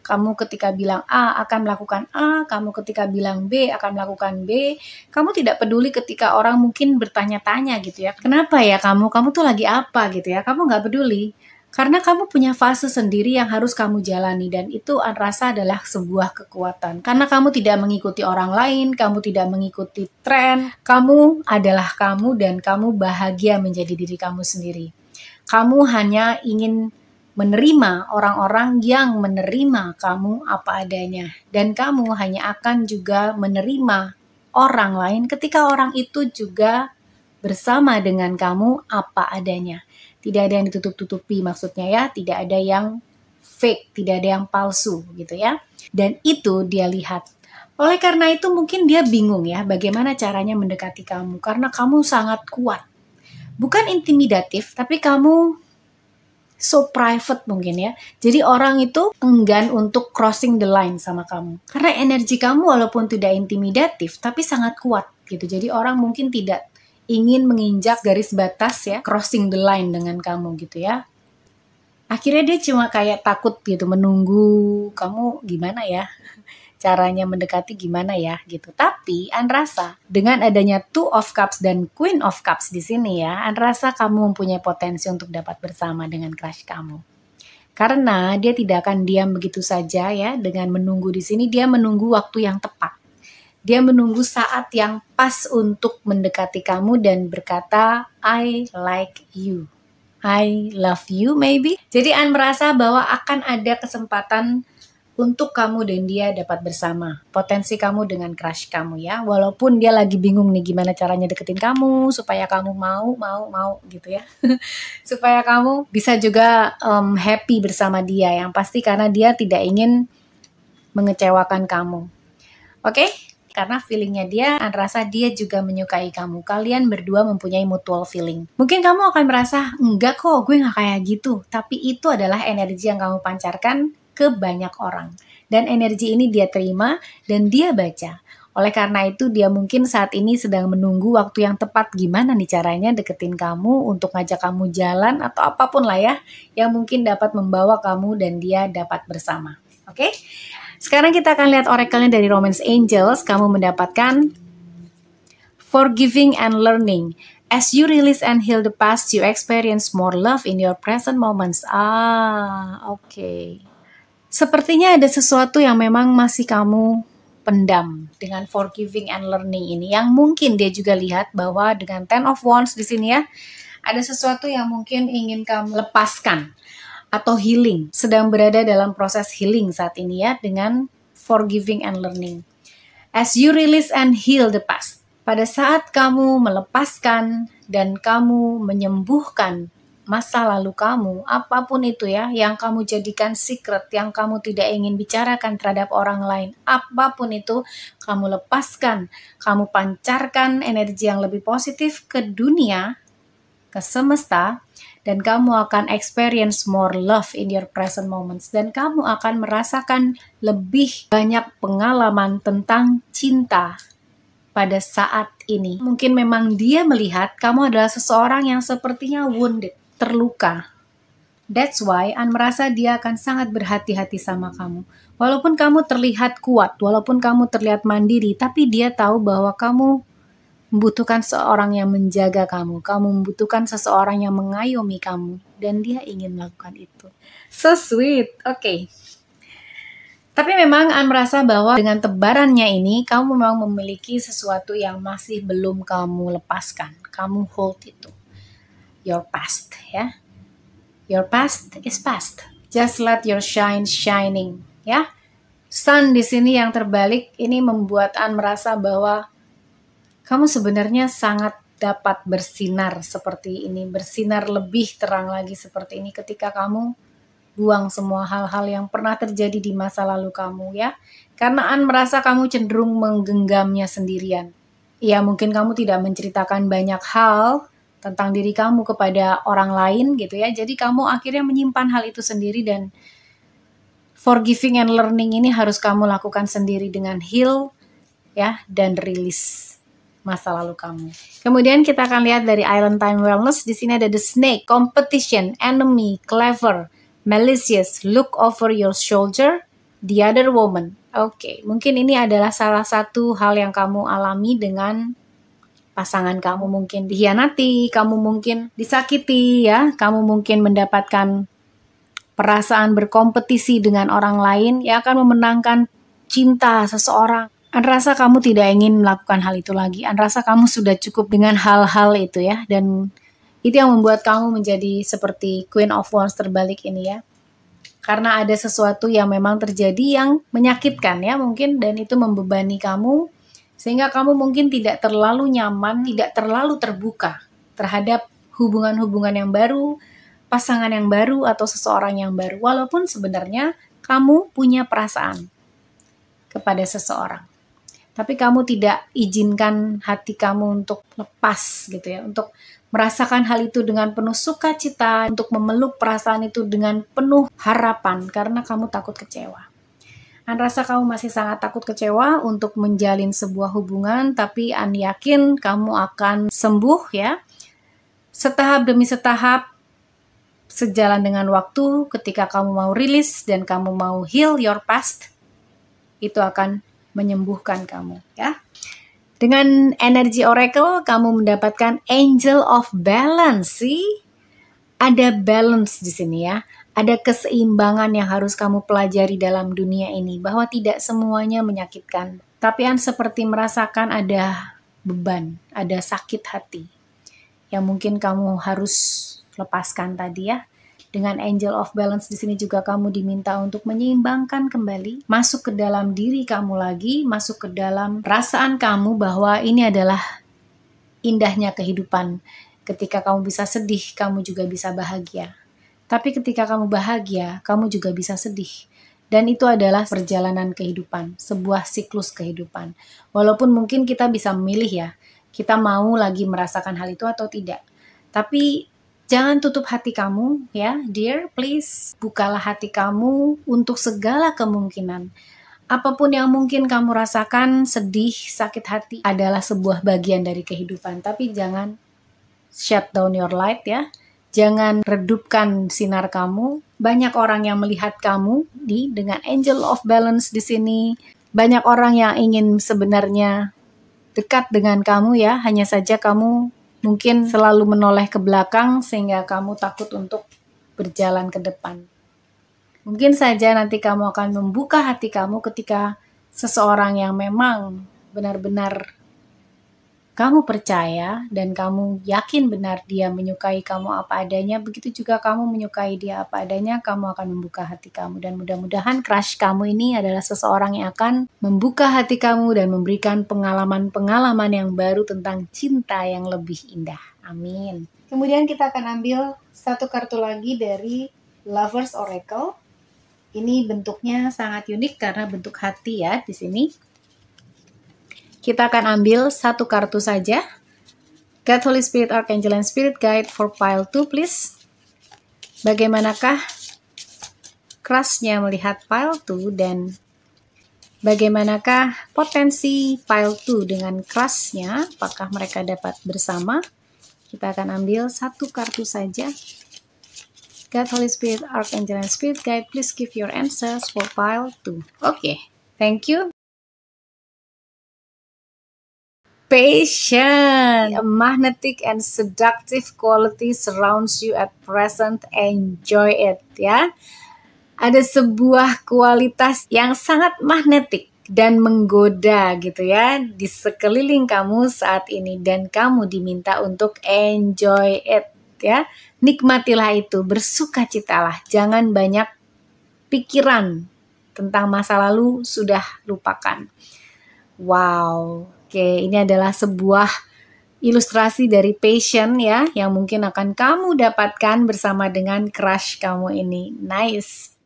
Kamu ketika bilang A akan melakukan A, kamu ketika bilang B akan melakukan B. Kamu tidak peduli ketika orang mungkin bertanya-tanya gitu ya. Kenapa ya kamu tuh lagi apa gitu ya. Kamu nggak peduli. Karena kamu punya fase sendiri yang harus kamu jalani, dan itu rasa adalah sebuah kekuatan. Karena kamu tidak mengikuti orang lain, kamu tidak mengikuti tren, kamu adalah kamu dan kamu bahagia menjadi diri kamu sendiri. Kamu hanya ingin menerima orang-orang yang menerima kamu apa adanya. Dan kamu hanya akan juga menerima orang lain ketika orang itu juga bersama dengan kamu apa adanya. Tidak ada yang ditutup-tutupi maksudnya ya. Tidak ada yang fake, tidak ada yang palsu gitu ya. Dan itu dia lihat. Oleh karena itu mungkin dia bingung ya bagaimana caranya mendekati kamu. Karena kamu sangat kuat. Bukan intimidatif, tapi kamu so private mungkin ya. Jadi orang itu enggan untuk crossing the line sama kamu. Karena energi kamu walaupun tidak intimidatif, tapi sangat kuat gitu. Jadi orang mungkin tidak ingin menginjak garis batas ya, crossing the line dengan kamu gitu ya. Akhirnya dia cuma kayak takut gitu, menunggu kamu gimana ya. Caranya mendekati gimana ya gitu. Tapi Anda rasa dengan adanya Two of Cups dan Queen of Cups di sini ya, Anda rasa kamu mempunyai potensi untuk dapat bersama dengan crush kamu. Karena dia tidak akan diam begitu saja ya dengan menunggu di sini, dia menunggu waktu yang tepat. Dia menunggu saat yang pas untuk mendekati kamu dan berkata, I like you. I love you maybe. Jadi Anda merasa bahwa akan ada kesempatan untuk kamu dan dia dapat bersama. Potensi kamu dengan crush kamu ya. Walaupun dia lagi bingung nih gimana caranya deketin kamu supaya kamu mau gitu ya. Supaya kamu bisa juga happy bersama dia. Yang pasti karena dia tidak ingin mengecewakan kamu. Oke? Karena feelingnya dia, Anda rasa dia juga menyukai kamu. Kalian berdua mempunyai mutual feeling. Mungkin kamu akan merasa, enggak kok gue gak kayak gitu. Tapi itu adalah energi yang kamu pancarkan ke banyak orang. Dan energi ini dia terima dan dia baca. Oleh karena itu dia mungkin saat ini sedang menunggu waktu yang tepat gimana nih caranya deketin kamu untuk ngajak kamu jalan atau apapun lah ya. Yang mungkin dapat membawa kamu dan dia dapat bersama. Oke? Sekarang kita akan lihat oracle-nya dari Romance Angels. Kamu mendapatkan forgiving and learning. As you release and heal the past, you experience more love in your present moments. Oke. Sepertinya ada sesuatu yang memang masih kamu pendam dengan forgiving and learning ini. Yang mungkin dia juga lihat bahwa dengan Ten of Wands di sini ya, ada sesuatu yang mungkin ingin kamu lepaskan atau healing. Sedang berada dalam proses healing saat ini ya dengan forgiving and learning. As you release and heal the past, pada saat kamu melepaskan dan kamu menyembuhkan masa lalu kamu, apapun itu ya, yang kamu jadikan secret, yang kamu tidak ingin bicarakan terhadap orang lain, apapun itu, kamu lepaskan, kamu pancarkan energi yang lebih positif ke dunia, ke semesta, dan kamu akan experience more love in your present moments, dan kamu akan merasakan lebih banyak pengalaman tentang cinta pada saat ini. Mungkin memang dia melihat kamu adalah seseorang yang sepertinya wounded, terluka. That's why An merasa dia akan sangat berhati-hati sama kamu. Walaupun kamu terlihat kuat, walaupun kamu terlihat mandiri, tapi dia tahu bahwa kamu membutuhkan seorang yang menjaga kamu. Kamu membutuhkan seseorang yang mengayomi kamu. Dan dia ingin melakukan itu. So sweet. Oke. Tapi memang An merasa bahwa dengan tebarannya ini, kamu memang memiliki sesuatu yang masih belum kamu lepaskan. Kamu hold itu. Your past, ya. Your past is past. Just let your shine shining, ya. Sun di sini yang terbalik ini membuat An merasa bahwa kamu sebenarnya sangat dapat bersinar seperti ini, bersinar lebih terang lagi seperti ini ketika kamu buang semua hal-hal yang pernah terjadi di masa lalu kamu, ya. Karena An merasa kamu cenderung menggenggamnya sendirian. Ya, mungkin kamu tidak menceritakan banyak hal tentang diri kamu kepada orang lain gitu ya. Jadi kamu akhirnya menyimpan hal itu sendiri, dan forgiving and learning ini harus kamu lakukan sendiri dengan heal ya, dan release masa lalu kamu. Kemudian kita akan lihat dari Island Time Wellness. Di sini ada the snake, competition, enemy, clever, malicious, look over your shoulder, the other woman. Oke, mungkin ini adalah salah satu hal yang kamu alami dengan pasangan kamu. Mungkin dikhianati, kamu mungkin disakiti ya, kamu mungkin mendapatkan perasaan berkompetisi dengan orang lain yang akan memenangkan cinta seseorang. An rasa kamu tidak ingin melakukan hal itu lagi. An rasa kamu sudah cukup dengan hal-hal itu ya, dan itu yang membuat kamu menjadi seperti Queen of Wands terbalik ini ya. Karena ada sesuatu yang memang terjadi yang menyakitkan ya mungkin, dan itu membebani kamu, sehingga kamu mungkin tidak terlalu nyaman, tidak terlalu terbuka terhadap hubungan-hubungan yang baru, pasangan yang baru, atau seseorang yang baru. Walaupun sebenarnya kamu punya perasaan kepada seseorang. Tapi kamu tidak izinkan hati kamu untuk lepas gitu ya, untuk merasakan hal itu dengan penuh sukacita, untuk memeluk perasaan itu dengan penuh harapan, karena kamu takut kecewa. An rasa kamu masih sangat takut kecewa untuk menjalin sebuah hubungan, tapi An yakin kamu akan sembuh ya. Setahap demi setahap, sejalan dengan waktu, ketika kamu mau rilis dan kamu mau heal your past, itu akan menyembuhkan kamu ya. Dengan energi oracle, kamu mendapatkan angel of balance sih. Ada balance di sini ya. Ada keseimbangan yang harus kamu pelajari dalam dunia ini, bahwa tidak semuanya menyakitkan. Tapi An seperti merasakan ada beban, ada sakit hati yang mungkin kamu harus lepaskan tadi ya. Dengan angel of balance di sini juga kamu diminta untuk menyeimbangkan kembali, masuk ke dalam diri kamu lagi, masuk ke dalam perasaan kamu bahwa ini adalah indahnya kehidupan. Ketika kamu bisa sedih, kamu juga bisa bahagia. Tapi ketika kamu bahagia, kamu juga bisa sedih. Dan itu adalah perjalanan kehidupan, sebuah siklus kehidupan. Walaupun mungkin kita bisa memilih ya, kita mau lagi merasakan hal itu atau tidak. Tapi jangan tutup hati kamu ya, dear, please. Bukalah hati kamu untuk segala kemungkinan. Apapun yang mungkin kamu rasakan, sedih, sakit hati, adalah sebuah bagian dari kehidupan. Tapi jangan shut down your light ya. Jangan redupkan sinar kamu. Banyak orang yang melihat kamu dengan angel of balance di sini. Banyak orang yang ingin sebenarnya dekat dengan kamu ya. Hanya saja kamu mungkin selalu menoleh ke belakang sehingga kamu takut untuk berjalan ke depan. Mungkin saja nanti kamu akan membuka hati kamu ketika seseorang yang memang benar-benar kamu percaya dan kamu yakin benar dia menyukai kamu apa adanya, begitu juga kamu menyukai dia apa adanya, kamu akan membuka hati kamu. Dan mudah-mudahan crush kamu ini adalah seseorang yang akan membuka hati kamu dan memberikan pengalaman-pengalaman yang baru tentang cinta yang lebih indah. Amin. Kemudian kita akan ambil satu kartu lagi dari Lovers Oracle. Ini bentuknya sangat unik karena bentuk hati ya di sini. Kita akan ambil satu kartu saja. God, Holy Spirit, Archangel, and Spirit Guide for pile 2, please. Bagaimanakah crush-nya melihat pile 2 dan bagaimanakah potensi pile 2 dengan crush-nya? Apakah mereka dapat bersama? Kita akan ambil satu kartu saja. God, Holy Spirit, Archangel, and Spirit Guide, please give your answers for pile 2. Okay, thank you. Patient, a magnetic and seductive quality surrounds you at present. Enjoy it, ya. Ada sebuah kualitas yang sangat magnetik dan menggoda gitu ya di sekeliling kamu saat ini, dan kamu diminta untuk enjoy it, ya. Nikmatilah itu, bersukacitalah, jangan banyak pikiran tentang masa lalu, sudah lupakan. Wow. Oke, ini adalah sebuah ilustrasi dari passion ya, yang mungkin akan kamu dapatkan bersama dengan crush kamu ini. Nice.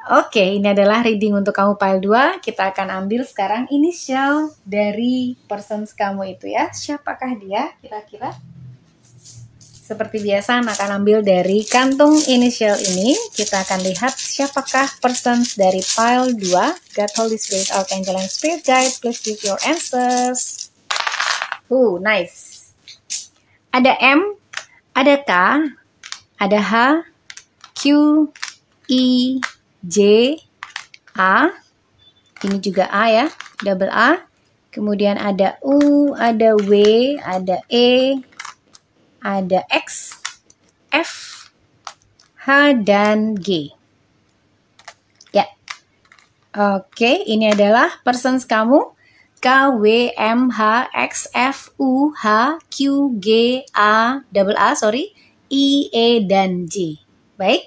Oke, ini adalah reading untuk kamu pile 2. Kita akan ambil sekarang inisial dari persons kamu itu ya. Siapakah dia kira-kira? Seperti biasa, akan ambil dari kantung inisial ini. Kita akan lihat siapakah persons dari pile 2. God, Holy Spirit, Archangel, and Spirit Guide, please give your answers. Nice. Ada M, ada K, ada H, Q, I, J, A. Ini juga A ya, double A. Kemudian ada U, ada W, ada E, ada X, F, H, dan G. Ya. Oke, ini adalah persons kamu. K, W, M, H, X, F, U, H, Q, G, A, I, E, dan J. Baik,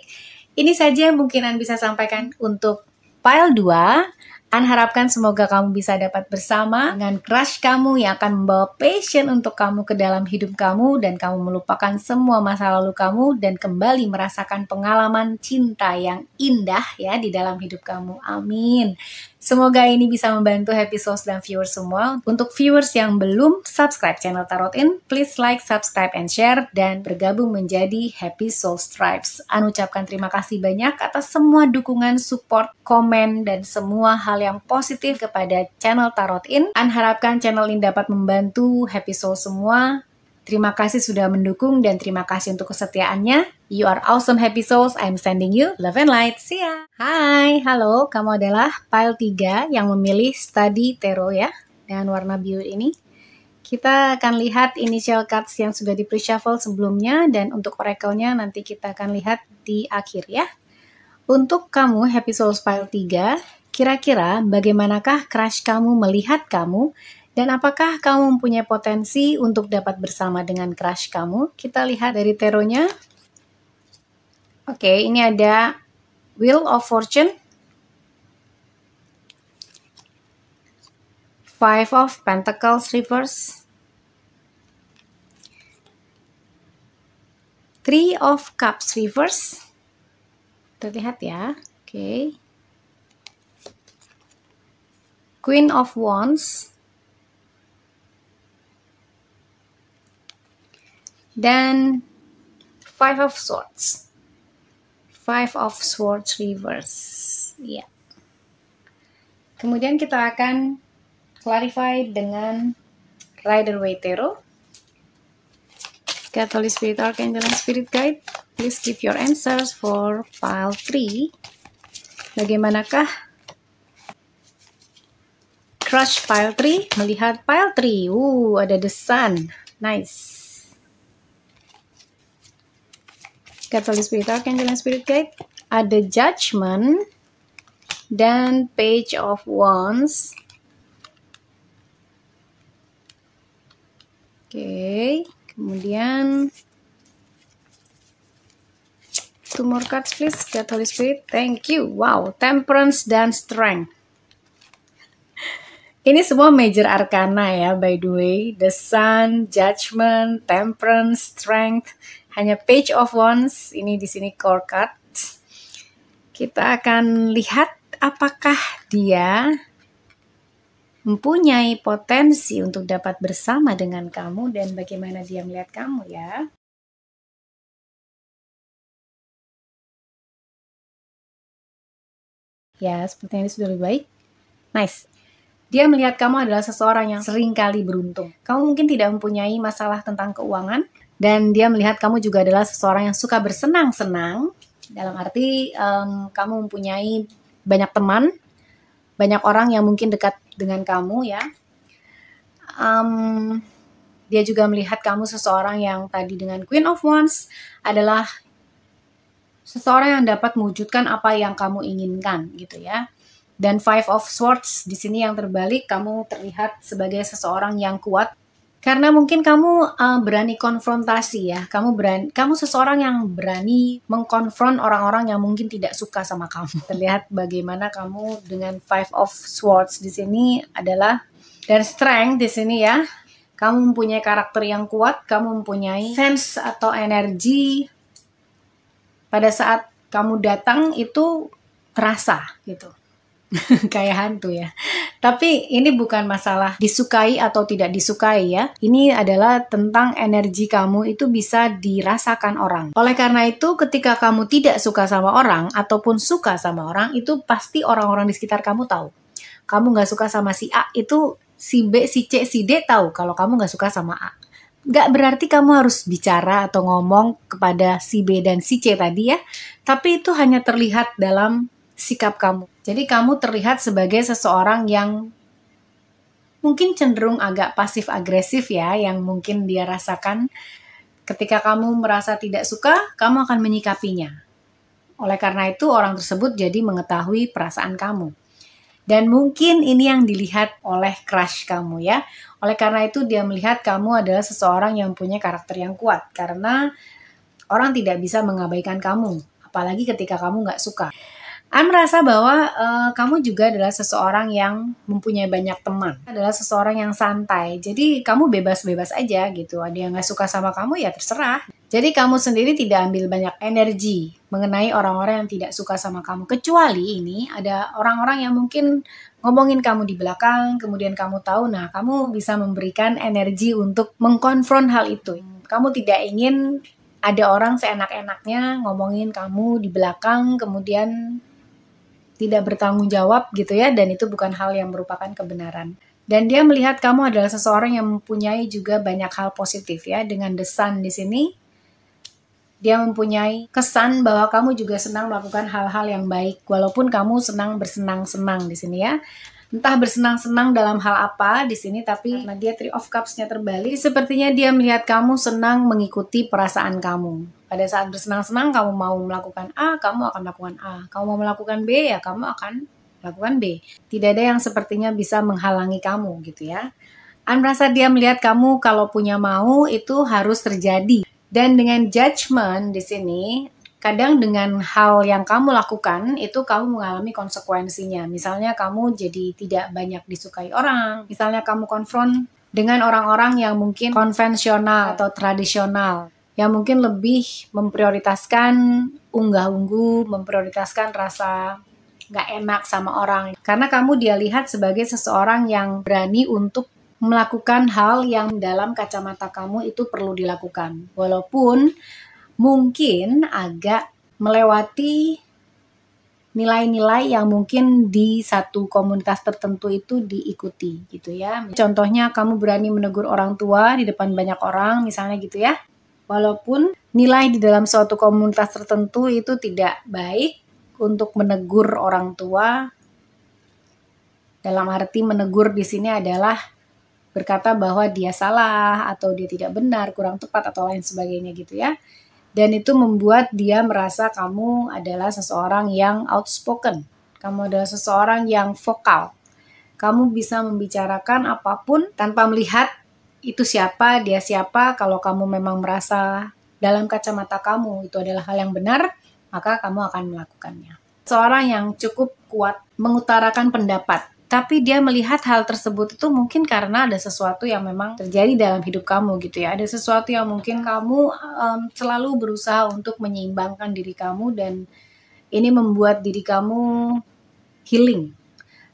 ini saja yang mungkin An bisa sampaikan untuk pile 2. An harapkan semoga kamu bisa dapat bersama dengan crush kamu yang akan membawa passion untuk kamu ke dalam hidup kamu, dan kamu melupakan semua masa lalu kamu dan kembali merasakan pengalaman cinta yang indah ya di dalam hidup kamu. Amin. Semoga ini bisa membantu Happy Souls dan viewers semua. Untuk viewers yang belum subscribe channel Tarot In, please like, subscribe, and share, dan bergabung menjadi Happy Souls Tribes. An ucapkan terima kasih banyak atas semua dukungan, support, komen, dan semua hal yang positif kepada channel Tarot In. An harapkan channel ini dapat membantu Happy Souls semua. Terima kasih sudah mendukung dan terima kasih untuk kesetiaannya. You are awesome Happy Souls. I'm sending you love and light. See ya. Hai, halo. Kamu adalah pile 3 yang memilih study tarot ya, dengan warna biru ini. Kita akan lihat initial cards yang sudah di pre-shuffle sebelumnya, dan untuk oracle-nya nanti kita akan lihat di akhir ya. Untuk kamu Happy Souls pile 3, kira-kira bagaimanakah crush kamu melihat kamu? Dan apakah kamu mempunyai potensi untuk dapat bersama dengan crush kamu? Kita lihat dari tarotnya. Oke, ini ada Wheel of Fortune, Five of Pentacles reverse, Three of Cups reverse. Terlihat ya. Oke. Queen of Wands. Dan Five of Swords. Five of Swords reverse. Ya. Kemudian kita akan clarify dengan Rider-Waite Tarot. God, Holy Spirit, Archangel, and Spirit Guide, please give your answers for pile 3. Bagaimanakah crush pile 3 melihat pile 3? Ada the Sun. Nice. God, Holy Spirit, Archangel, and Spirit Guide, ada Judgment dan Page of Wands. Oke, kemudian 2 more cards please, God Holy Spirit. Thank you. Wow, Temperance dan Strength. Ini semua major arcana ya, by the way. The Sun, Judgment, Temperance, Strength. Hanya Page of Wands. Ini di sini core cards. Kita akan lihat apakah dia mempunyai potensi untuk dapat bersama dengan kamu dan bagaimana dia melihat kamu ya. Ya, sepertinya ini sudah lebih baik. Nice. Dia melihat kamu adalah seseorang yang sering kali beruntung. Kamu mungkin tidak mempunyai masalah tentang keuangan. Dan dia melihat kamu juga adalah seseorang yang suka bersenang-senang. Dalam arti kamu mempunyai banyak teman. Banyak orang yang mungkin dekat dengan kamu ya. Dia juga melihat kamu seseorang yang tadi dengan Queen of Wands adalah seseorang yang dapat mewujudkan apa yang kamu inginkan gitu ya. Dan Five of Swords di sini yang terbalik, kamu terlihat sebagai seseorang yang kuat karena mungkin kamu berani konfrontasi ya. Kamu seseorang yang berani mengkonfront orang-orang yang mungkin tidak suka sama kamu. Terlihat bagaimana kamu dengan Five of Swords di sini adalah dan Strength di sini ya. Kamu mempunyai karakter yang kuat, kamu mempunyai sense atau energi. Pada saat kamu datang itu terasa gitu. Kayak hantu ya. Tapi ini bukan masalah disukai atau tidak disukai ya. Ini adalah tentang energi kamu itu bisa dirasakan orang. Oleh karena itu ketika kamu tidak suka sama orang ataupun suka sama orang, itu pasti orang-orang di sekitar kamu tahu. Kamu gak suka sama si A, itu si B, si C, si D tahu kalau kamu gak suka sama A. Gak berarti kamu harus bicara atau ngomong kepada si B dan si C tadi ya. Tapi itu hanya terlihat dalam sikap kamu. Jadi kamu terlihat sebagai seseorang yang mungkin cenderung agak pasif agresif ya. Yang mungkin dia rasakan ketika kamu merasa tidak suka, kamu akan menyikapinya. Oleh karena itu orang tersebut jadi mengetahui perasaan kamu. Dan mungkin ini yang dilihat oleh crush kamu ya. Oleh karena itu dia melihat kamu adalah seseorang yang punya karakter yang kuat. Karena orang tidak bisa mengabaikan kamu. Apalagi ketika kamu gak suka. An merasa bahwa kamu juga adalah seseorang yang mempunyai banyak teman. Adalah seseorang yang santai. Jadi kamu bebas-bebas aja gitu. Ada yang gak suka sama kamu ya terserah. Jadi kamu sendiri tidak ambil banyak energi mengenai orang-orang yang tidak suka sama kamu. Kecuali ini ada orang-orang yang mungkin ngomongin kamu di belakang, kemudian kamu tahu, nah kamu bisa memberikan energi untuk mengkonfront hal itu. Kamu tidak ingin ada orang seenak-enaknya ngomongin kamu di belakang, kemudian tidak bertanggung jawab gitu ya, dan itu bukan hal yang merupakan kebenaran. Dan dia melihat kamu adalah seseorang yang mempunyai juga banyak hal positif ya, dengan The Sun di sini. Dia mempunyai kesan bahwa kamu juga senang melakukan hal-hal yang baik, walaupun kamu senang bersenang-senang di sini ya. Entah bersenang-senang dalam hal apa di sini, tapi karena dia Three of Cups-nya terbalik, sepertinya dia melihat kamu senang mengikuti perasaan kamu. Pada saat bersenang-senang, kamu mau melakukan A, kamu akan melakukan A. Kamu mau melakukan B, ya kamu akan melakukan B. Tidak ada yang sepertinya bisa menghalangi kamu gitu ya. An merasa dia melihat kamu kalau punya mau itu harus terjadi. Dan dengan judgment di sini, kadang dengan hal yang kamu lakukan itu kamu mengalami konsekuensinya. Misalnya kamu jadi tidak banyak disukai orang. Misalnya kamu konfront dengan orang-orang yang mungkin konvensional atau tradisional. Yang mungkin lebih memprioritaskan unggah-ungguh, memprioritaskan rasa gak enak sama orang. Karena kamu dia lihat sebagai seseorang yang berani untuk melakukan hal yang dalam kacamata kamu itu perlu dilakukan. Walaupun mungkin agak melewati nilai-nilai yang mungkin di satu komunitas tertentu itu diikuti gitu ya. Contohnya kamu berani menegur orang tua di depan banyak orang misalnya gitu ya. Walaupun nilai di dalam suatu komunitas tertentu itu tidak baik untuk menegur orang tua. Dalam arti menegur di sini adalah berkata bahwa dia salah atau dia tidak benar, kurang tepat atau lain sebagainya gitu ya. Dan itu membuat dia merasa kamu adalah seseorang yang outspoken. Kamu adalah seseorang yang vokal. Kamu bisa membicarakan apapun tanpa melihat itu siapa, dia siapa. Kalau kamu memang merasa dalam kacamata kamu itu adalah hal yang benar, maka kamu akan melakukannya. Seorang yang cukup kuat mengutarakan pendapat, tapi dia melihat hal tersebut itu mungkin karena ada sesuatu yang memang terjadi dalam hidup kamu gitu ya. Ada sesuatu yang mungkin kamu selalu berusaha untuk menyeimbangkan diri kamu, dan ini membuat diri kamu healing,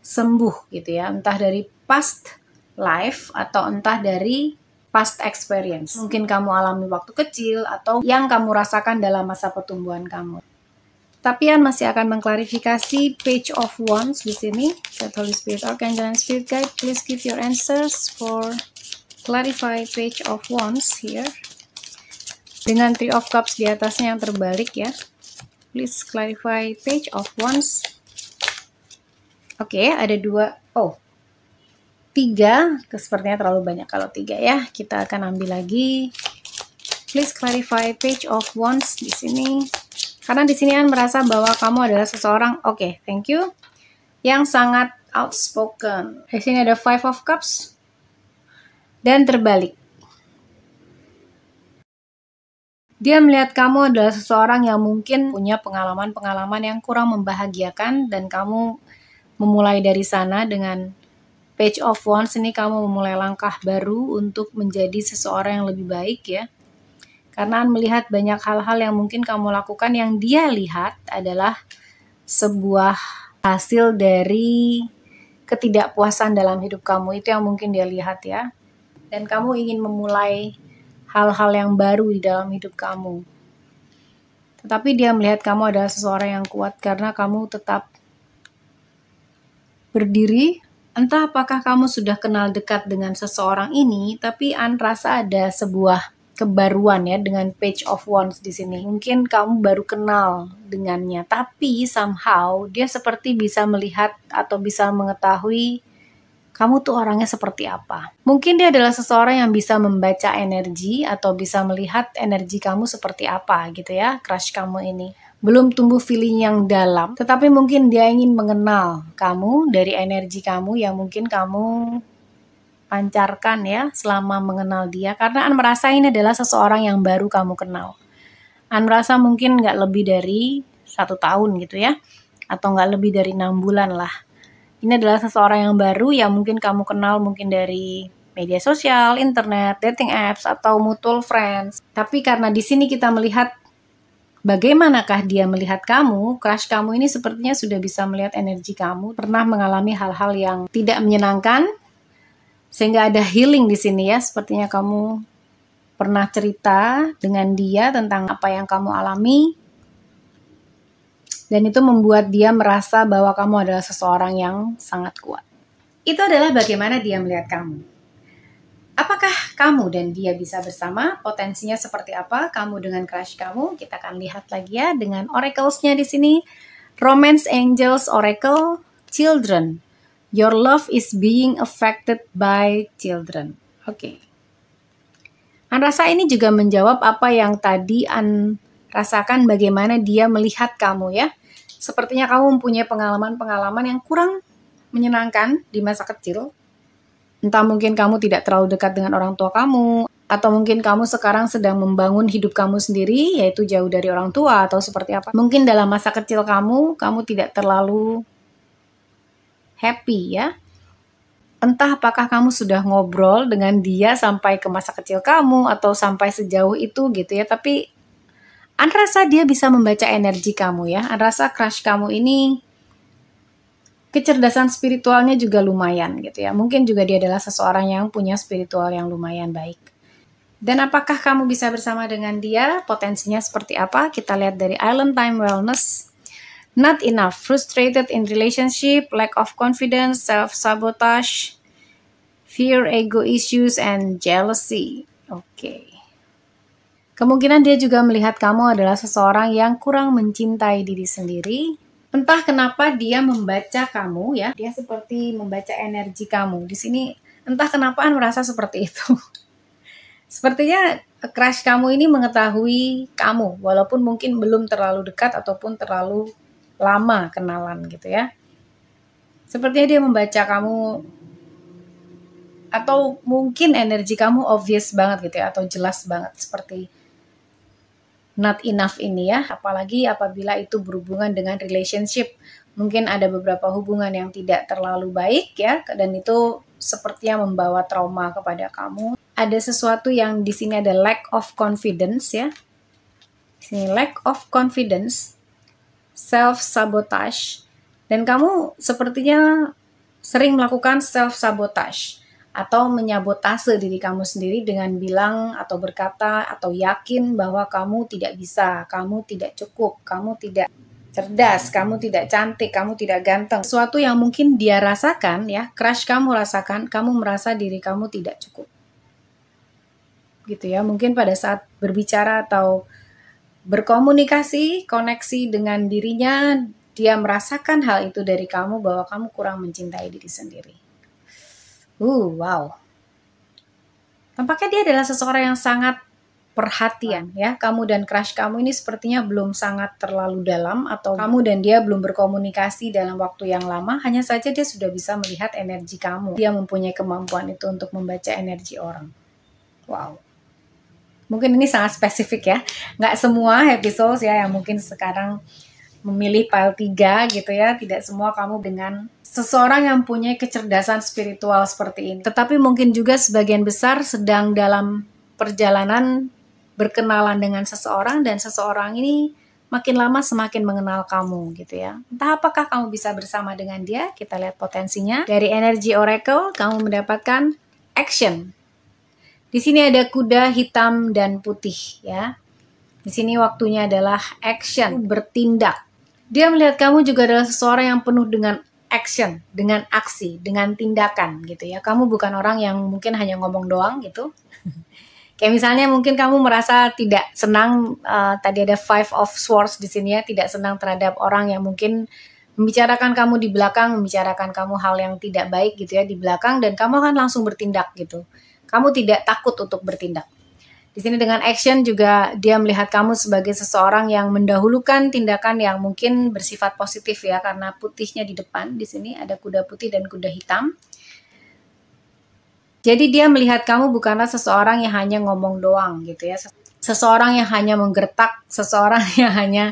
sembuh gitu ya. Entah dari past life atau entah dari past experience. Mungkin kamu alami waktu kecil atau yang kamu rasakan dalam masa pertumbuhan kamu. Tapi An masih akan mengklarifikasi Page of Wands di sini. Set Holy Spirit, Archangel, and Spirit Guide, please give your answers for clarify Page of Wands here. Dengan Three of Cups di atasnya yang terbalik ya. Please clarify Page of Wands. Oke, ada tiga. Sepertinya terlalu banyak kalau 3 ya. Kita akan ambil lagi. Please clarify Page of Wands di sini. Karena di sini An merasa bahwa kamu adalah seseorang, thank you, yang sangat outspoken. Di sini ada Five of Cups dan terbalik. Dia melihat kamu adalah seseorang yang mungkin punya pengalaman-pengalaman yang kurang membahagiakan, dan kamu memulai dari sana. Dengan Page of Wands ini kamu memulai langkah baru untuk menjadi seseorang yang lebih baik ya. Karena melihat banyak hal-hal yang mungkin kamu lakukan yang dia lihat adalah sebuah hasil dari ketidakpuasan dalam hidup kamu. Itu yang mungkin dia lihat ya. Dan kamu ingin memulai hal-hal yang baru di dalam hidup kamu. Tetapi dia melihat kamu adalah seseorang yang kuat karena kamu tetap berdiri. Entah apakah kamu sudah kenal dekat dengan seseorang ini, tapi An rasa ada sebuah kebaruan ya dengan Page of Wands di sini. Mungkin kamu baru kenal dengannya, tapi somehow dia seperti bisa melihat atau bisa mengetahui kamu tuh orangnya seperti apa. Mungkin dia adalah seseorang yang bisa membaca energi atau bisa melihat energi kamu seperti apa gitu ya, crush kamu ini. Belum tumbuh feeling yang dalam, tetapi mungkin dia ingin mengenal kamu dari energi kamu yang mungkin kamu pancarkan ya selama mengenal dia. Karena An merasa ini adalah seseorang yang baru kamu kenal. An merasa mungkin nggak lebih dari 1 tahun gitu ya, atau nggak lebih dari 6 bulan lah. Ini adalah seseorang yang baru yang mungkin kamu kenal mungkin dari media sosial, internet, dating apps, atau mutual friends. Tapi karena di sini kita melihat bagaimanakah dia melihat kamu, crush kamu ini sepertinya sudah bisa melihat energi kamu, pernah mengalami hal-hal yang tidak menyenangkan, sehingga ada healing di sini ya. Sepertinya kamu pernah cerita dengan dia tentang apa yang kamu alami, dan itu membuat dia merasa bahwa kamu adalah seseorang yang sangat kuat. Itu adalah bagaimana dia melihat kamu. Apakah kamu dan dia bisa bersama? Potensinya seperti apa? Kamu dengan crush kamu? Kita akan lihat lagi ya dengan oracles-nya di sini. Romance Angels Oracle, Children. Your love is being affected by children. Oke. An rasa ini juga menjawab apa yang tadi An rasakan, bagaimana dia melihat kamu ya. Sepertinya kamu mempunyai pengalaman-pengalaman yang kurang menyenangkan di masa kecil. Entah mungkin kamu tidak terlalu dekat dengan orang tua kamu, atau mungkin kamu sekarang sedang membangun hidup kamu sendiri, yaitu jauh dari orang tua atau seperti apa. Mungkin dalam masa kecil kamu tidak terlalu happy ya. Entah apakah kamu sudah ngobrol dengan dia sampai ke masa kecil kamu atau sampai sejauh itu gitu ya. Tapi An rasa dia bisa membaca energi kamu ya. An rasa crush kamu ini kecerdasan spiritualnya juga lumayan gitu ya. Mungkin juga dia adalah seseorang yang punya spiritual yang lumayan baik. Dan apakah kamu bisa bersama dengan dia? Potensinya seperti apa? Kita lihat dari Island Time Wellness. Not enough, frustrated in relationship, lack of confidence, self-sabotage, fear, ego issues, and jealousy. Oke. Kemungkinan dia juga melihat kamu adalah seseorang yang kurang mencintai diri sendiri. Entah kenapa dia membaca kamu ya, dia seperti membaca energi kamu. Di sini entah kenapa merasa seperti itu. Sepertinya crush kamu ini mengetahui kamu, walaupun mungkin belum terlalu dekat ataupun terlalu lama kenalan gitu ya. Sepertinya dia membaca kamu Atau mungkin energi kamu obvious banget gitu ya, atau jelas banget seperti not enough ini ya. Apalagi apabila itu berhubungan dengan relationship. Mungkin ada beberapa hubungan yang tidak terlalu baik ya, dan itu sepertinya membawa trauma kepada kamu. Ada sesuatu yang di sini ada lack of confidence ya. Di sini lack of confidence, self-sabotage, dan kamu sepertinya sering melakukan self-sabotage atau menyabotase diri kamu sendiri dengan bilang atau berkata atau yakin bahwa kamu tidak bisa, kamu tidak cukup, kamu tidak cerdas, kamu tidak cantik, kamu tidak ganteng. Sesuatu yang mungkin dia rasakan ya, crush kamu rasakan, kamu merasa diri kamu tidak cukup. Gitu ya, mungkin pada saat berbicara atau berkomunikasi, koneksi dengan dirinya, dia merasakan hal itu dari kamu bahwa kamu kurang mencintai diri sendiri. Wow. Tampaknya dia adalah seseorang yang sangat perhatian ya. Kamu dan crush kamu ini sepertinya belum sangat terlalu dalam, atau kamu dan dia belum berkomunikasi dalam waktu yang lama. Hanya saja dia sudah bisa melihat energi kamu. Dia mempunyai kemampuan itu untuk membaca energi orang. Wow. Mungkin ini sangat spesifik ya. Nggak semua happy souls ya yang mungkin sekarang memilih pile 3 gitu ya. Tidak semua kamu dengan seseorang yang punya kecerdasan spiritual seperti ini. Tetapi mungkin juga sebagian besar sedang dalam perjalanan berkenalan dengan seseorang, dan seseorang ini makin lama semakin mengenal kamu gitu ya. Entah apakah kamu bisa bersama dengan dia. Kita lihat potensinya. Dari energi oracle kamu mendapatkan action. Di sini ada kuda hitam dan putih ya. Di sini waktunya adalah action, bertindak. Dia melihat kamu juga adalah seseorang yang penuh dengan action, dengan aksi, dengan tindakan gitu ya. Kamu bukan orang yang mungkin hanya ngomong doang gitu. Kayak misalnya mungkin kamu merasa tidak senang, tadi ada Five of Swords di sini ya, tidak senang terhadap orang yang mungkin membicarakan kamu di belakang, membicarakan kamu hal yang tidak baik gitu ya di belakang, dan kamu akan langsung bertindak gitu. Kamu tidak takut untuk bertindak. Di sini dengan action juga dia melihat kamu sebagai seseorang yang mendahulukan tindakan yang mungkin bersifat positif ya, karena putihnya di depan. Di sini ada kuda putih dan kuda hitam. Jadi dia melihat kamu bukanlah seseorang yang hanya ngomong doang gitu ya. Seseorang yang hanya menggertak, seseorang yang hanya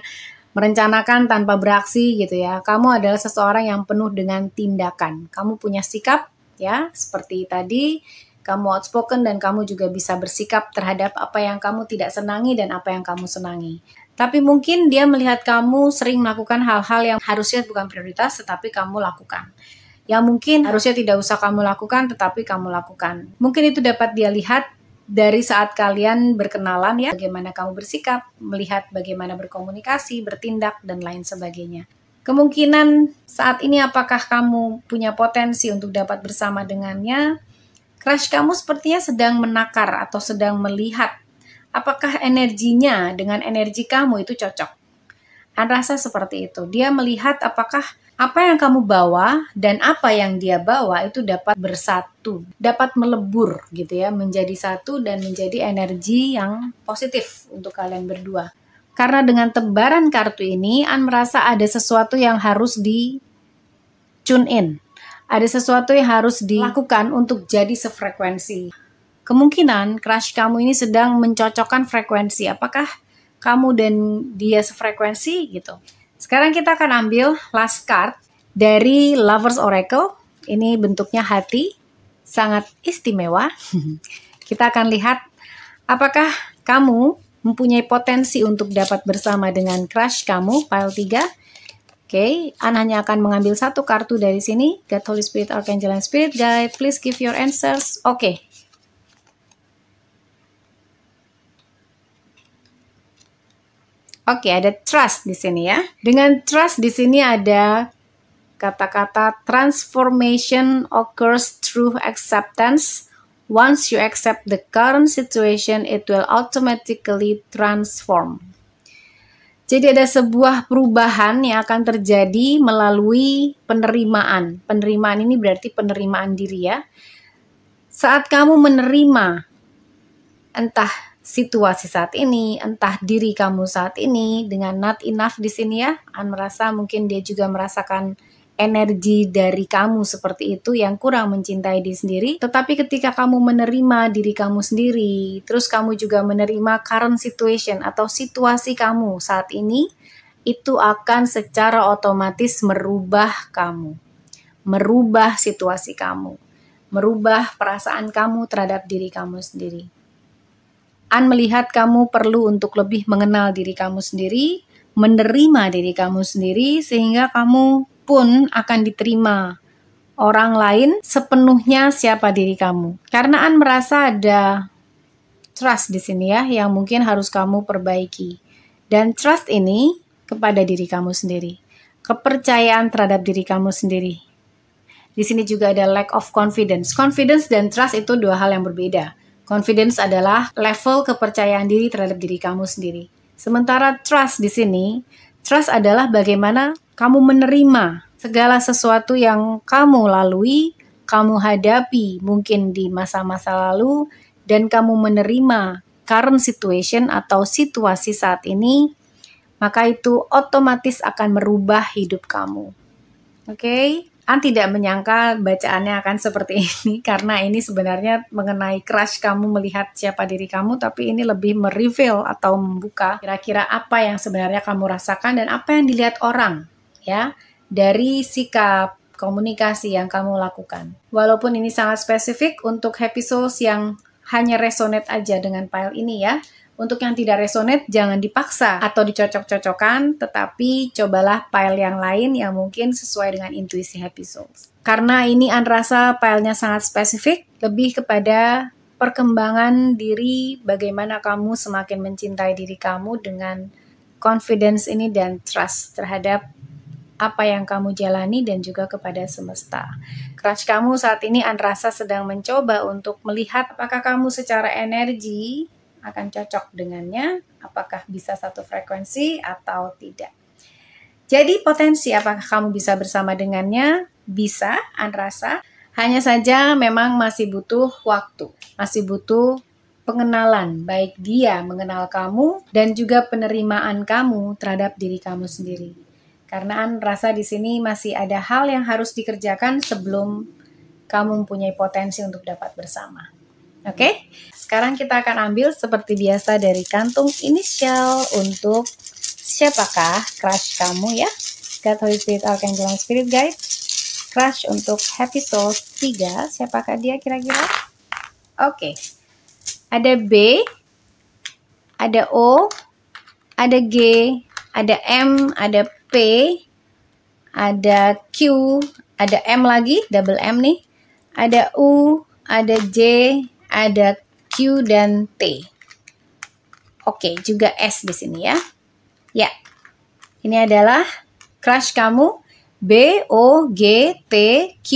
merencanakan tanpa beraksi gitu ya. Kamu adalah seseorang yang penuh dengan tindakan. Kamu punya sikap ya, seperti tadi. Kamu outspoken dan kamu juga bisa bersikap terhadap apa yang kamu tidak senangi dan apa yang kamu senangi. Tapi mungkin dia melihat kamu sering melakukan hal-hal yang harusnya bukan prioritas tetapi kamu lakukan. Yang mungkin harusnya tidak usah kamu lakukan tetapi kamu lakukan. Mungkin itu dapat dia lihat dari saat kalian berkenalan ya. Bagaimana kamu bersikap, melihat bagaimana berkomunikasi, bertindak, dan lain sebagainya. Kemungkinan saat ini apakah kamu punya potensi untuk dapat bersama dengannya? Crush kamu sepertinya sedang menakar atau sedang melihat apakah energinya dengan energi kamu itu cocok. Anda rasa seperti itu. Dia melihat apakah apa yang kamu bawa dan apa yang dia bawa itu dapat bersatu, dapat melebur gitu ya, menjadi satu dan menjadi energi yang positif untuk kalian berdua. Karena dengan tebaran kartu ini, Anda merasa ada sesuatu yang harus di tune in. Ada sesuatu yang harus dilakukan untuk jadi sefrekuensi. Kemungkinan crush kamu ini sedang mencocokkan frekuensi. Apakah kamu dan dia sefrekuensi gitu? Sekarang kita akan ambil last card dari Lovers Oracle. Ini bentuknya hati, sangat istimewa. Kita akan lihat apakah kamu mempunyai potensi untuk dapat bersama dengan crush kamu, pile 3. Oke, Ana hanya akan mengambil satu kartu dari sini. God, Holy Spirit, Archangel, and Spirit Guide, please give your answers. Oke. Oke, ada trust di sini ya. Dengan trust di sini ada kata-kata transformation occurs through acceptance. Once you accept the current situation, it will automatically transform. Jadi ada sebuah perubahan yang akan terjadi melalui penerimaan. Penerimaan ini berarti penerimaan diri ya. Saat kamu menerima entah situasi saat ini, entah diri kamu saat ini dengan not enough di sini ya. An merasa mungkin dia juga merasakan energi dari kamu seperti itu yang kurang mencintai diri sendiri. Tetapi ketika kamu menerima diri kamu sendiri, terus kamu juga menerima current situation atau situasi kamu saat ini, itu akan secara otomatis merubah kamu, merubah situasi kamu, merubah perasaan kamu terhadap diri kamu sendiri. Melihat kamu perlu untuk lebih mengenal diri kamu sendiri, menerima diri kamu sendiri, sehingga kamu pun akan diterima orang lain sepenuhnya siapa diri kamu. Karena merasa ada trust di sini ya, yang mungkin harus kamu perbaiki. Dan trust ini kepada diri kamu sendiri. Kepercayaan terhadap diri kamu sendiri. Di sini juga ada lack of confidence. Confidence dan trust itu dua hal yang berbeda. Confidence adalah level kepercayaan diri terhadap diri kamu sendiri. Sementara trust di sini, trust adalah bagaimana kamu menerima segala sesuatu yang kamu lalui, kamu hadapi mungkin di masa-masa lalu, dan kamu menerima current situation atau situasi saat ini, maka itu otomatis akan merubah hidup kamu. Oke? Tidak menyangka bacaannya akan seperti ini, karena ini sebenarnya mengenai crush kamu melihat siapa diri kamu, tapi ini lebih mereveal atau membuka kira-kira apa yang sebenarnya kamu rasakan dan apa yang dilihat orang, ya, dari sikap komunikasi yang kamu lakukan. Walaupun ini sangat spesifik untuk happy souls yang hanya resonate aja dengan file ini ya. Untuk yang tidak resonate, jangan dipaksa atau dicocok-cocokkan, tetapi cobalah file yang lain yang mungkin sesuai dengan intuisi Happy Souls. Karena ini rasa filenya sangat spesifik, lebih kepada perkembangan diri, bagaimana kamu semakin mencintai diri kamu dengan confidence ini dan trust terhadap apa yang kamu jalani dan juga kepada semesta. Crush kamu saat ini rasa sedang mencoba untuk melihat apakah kamu secara energi akan cocok dengannya, apakah bisa satu frekuensi atau tidak. Jadi potensi apakah kamu bisa bersama dengannya? Bisa, rasa. Hanya saja memang masih butuh waktu, masih butuh pengenalan, baik dia mengenal kamu dan juga penerimaan kamu terhadap diri kamu sendiri. Karena rasa di sini masih ada hal yang harus dikerjakan sebelum kamu mempunyai potensi untuk dapat bersama. Oke, sekarang kita akan ambil seperti biasa dari kantung inisial untuk siapakah crush kamu ya. God, Holy Spirit, Archangel, and Spirit Guide. Crush untuk Happy Soul 3, siapakah dia kira-kira? Oke, ada B, ada O, ada G, ada M, ada P, ada Q, ada M lagi, double M nih, ada U, ada J, ada Q dan T. Oke, juga S di sini ya. Ya, ini adalah crush kamu B, O, G, T, Q,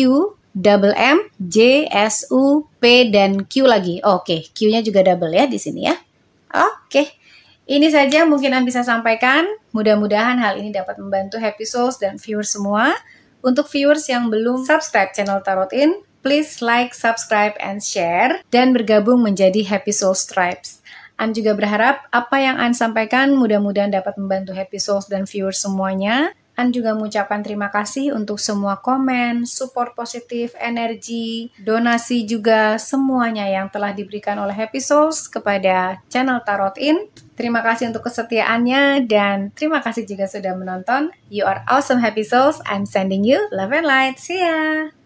double M, J, S, U, P, dan Q lagi. Oke, Q-nya juga double ya di sini ya. Oke, ini saja mungkin An bisa sampaikan. Mudah-mudahan hal ini dapat membantu Happy Souls dan viewers semua. Untuk viewers yang belum subscribe channel Tarotin, please like, subscribe, and share, dan bergabung menjadi Happy Souls Tribes. An juga berharap apa yang An sampaikan mudah-mudahan dapat membantu Happy Souls dan viewers semuanya. An juga mengucapkan terima kasih untuk semua komen, support positif, energi, donasi juga semuanya yang telah diberikan oleh Happy Souls kepada channel Tarotin. Terima kasih untuk kesetiaannya dan terima kasih juga sudah menonton. You are awesome Happy Souls. I'm sending you love and light. See ya!